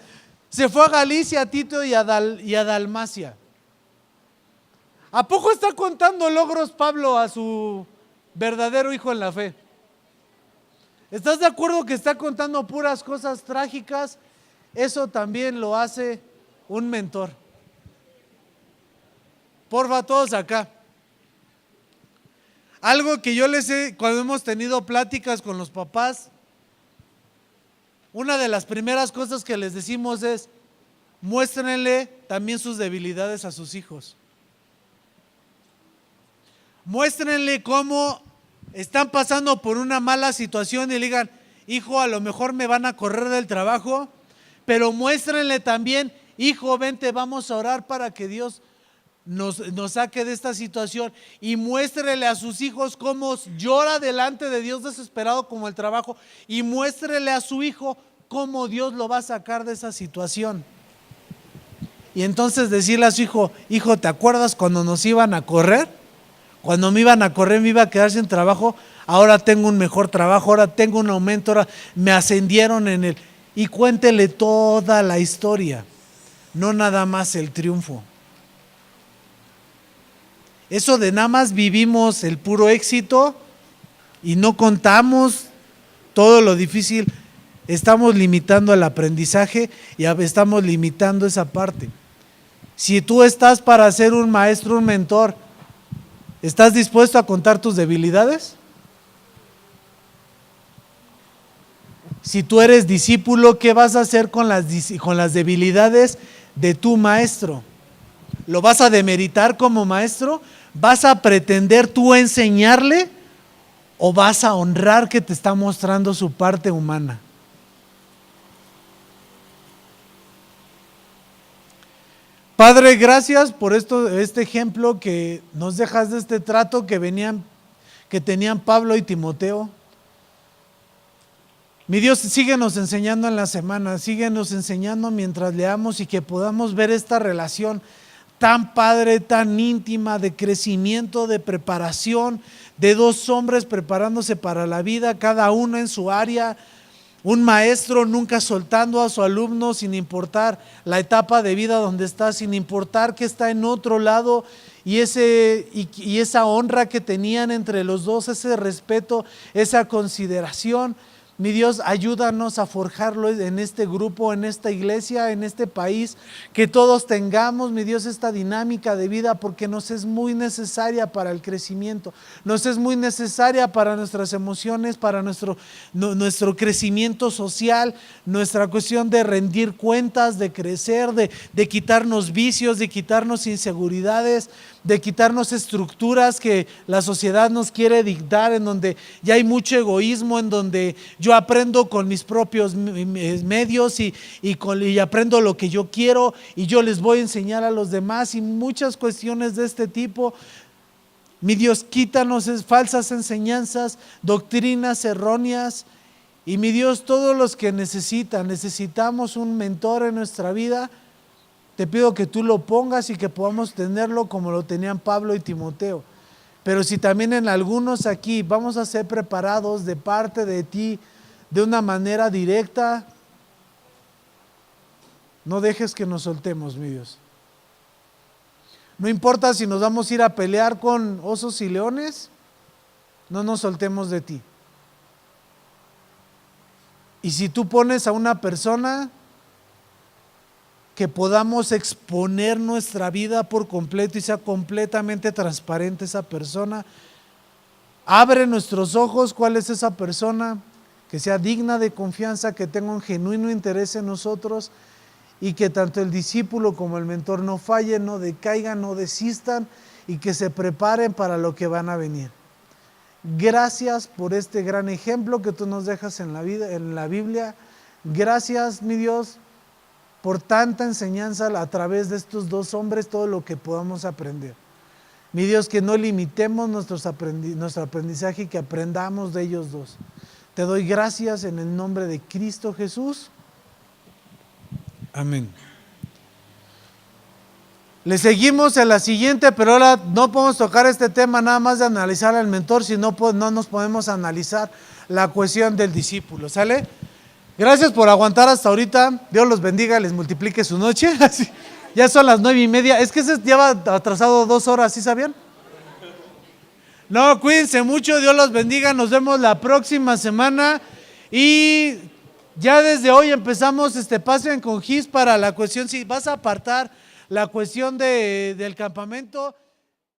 Se fue a Galicia, a Tito y a Dalmacia. ¿A poco está contando logros Pablo a su verdadero hijo en la fe? ¿Estás de acuerdo que está contando puras cosas trágicas? Eso también lo hace un mentor. Porfa, todos acá. Algo que yo les cuando hemos tenido pláticas con los papás, una de las primeras cosas que les decimos es, muéstrenle también sus debilidades a sus hijos. Muéstrenle cómo están pasando por una mala situación y le digan, hijo, a lo mejor me van a correr del trabajo, pero muéstrenle también, hijo, vente, vamos a orar para que Dios nos saque de esta situación. Y muéstrele a sus hijos cómo llora delante de Dios desesperado como el trabajo, y muéstrele a su hijo cómo Dios lo va a sacar de esa situación. Y entonces decirle a su hijo, hijo, ¿te acuerdas cuando nos iban a correr? Cuando me iban a correr, me iba a quedar sin trabajo, ahora tengo un mejor trabajo, ahora tengo un aumento, ahora me ascendieron en el... Y cuéntele toda la historia, no nada más el triunfo. Eso de nada más vivimos el puro éxito y no contamos todo lo difícil, estamos limitando el aprendizaje y estamos limitando esa parte. Si tú estás para ser un maestro, un mentor, ¿estás dispuesto a contar tus debilidades? Si tú eres discípulo, ¿qué vas a hacer con las debilidades de tu maestro? ¿Lo vas a demeritar como maestro? ¿Vas a pretender tú enseñarle? ¿O vas a honrar que te está mostrando su parte humana? Padre, gracias por este ejemplo que nos dejas de este trato que tenían Pablo y Timoteo. Mi Dios, síguenos enseñando en la semana, síguenos enseñando mientras leamos y que podamos ver esta relación tan padre, tan íntima, de crecimiento, de preparación, de dos hombres preparándose para la vida, cada uno en su área. Un maestro nunca soltando a su alumno sin importar la etapa de vida donde está, sin importar que está en otro lado, y esa honra que tenían entre los dos, ese respeto, esa consideración. Mi Dios, ayúdanos a forjarlo en este grupo, en esta iglesia, en este país, que todos tengamos, mi Dios, esta dinámica de vida, porque nos es muy necesaria para el crecimiento, nos es muy necesaria para nuestras emociones, para nuestro crecimiento social, nuestra cuestión de rendir cuentas, de crecer, de quitarnos vicios, de quitarnos inseguridades, de quitarnos estructuras que la sociedad nos quiere dictar, en donde ya hay mucho egoísmo, en donde yo aprendo con mis propios medios y aprendo lo que yo quiero y yo les voy a enseñar a los demás, y muchas cuestiones de este tipo. Mi Dios, quítanos falsas enseñanzas, doctrinas erróneas, y mi Dios, todos los que necesitamos un mentor en nuestra vida, te pido que tú lo pongas y que podamos tenerlo como lo tenían Pablo y Timoteo. Pero si también en algunos aquí vamos a ser preparados de parte de ti de una manera directa, no dejes que nos soltemos, mi Dios. No importa si nos vamos a ir a pelear con osos y leones, no nos soltemos de ti. Y si tú pones a una persona, que podamos exponer nuestra vida por completo y sea completamente transparente esa persona. Abre nuestros ojos, ¿cuál es esa persona? Que sea digna de confianza, que tenga un genuino interés en nosotros, y que tanto el discípulo como el mentor no fallen, no decaigan, no desistan, y que se preparen para lo que van a venir. Gracias por este gran ejemplo que tú nos dejas en la Biblia. Gracias, mi Dios, por tanta enseñanza a través de estos dos hombres, todo lo que podamos aprender. Mi Dios, que no limitemos nuestro aprendizaje y que aprendamos de ellos dos. Te doy gracias en el nombre de Cristo Jesús. Amén. Le seguimos en la siguiente, pero ahora no podemos tocar este tema nada más de analizar al mentor, sino no nos podemos analizar la cuestión del discípulo, ¿sale? Gracias por aguantar hasta ahorita. Dios los bendiga, les multiplique su noche. Ya son las 9:30. Es que se lleva atrasado 2 horas, ¿sí sabían? No, cuídense mucho, Dios los bendiga. Nos vemos la próxima semana. Y ya desde hoy empezamos pasen con GIS para la cuestión. Si vas a apartar la cuestión del campamento.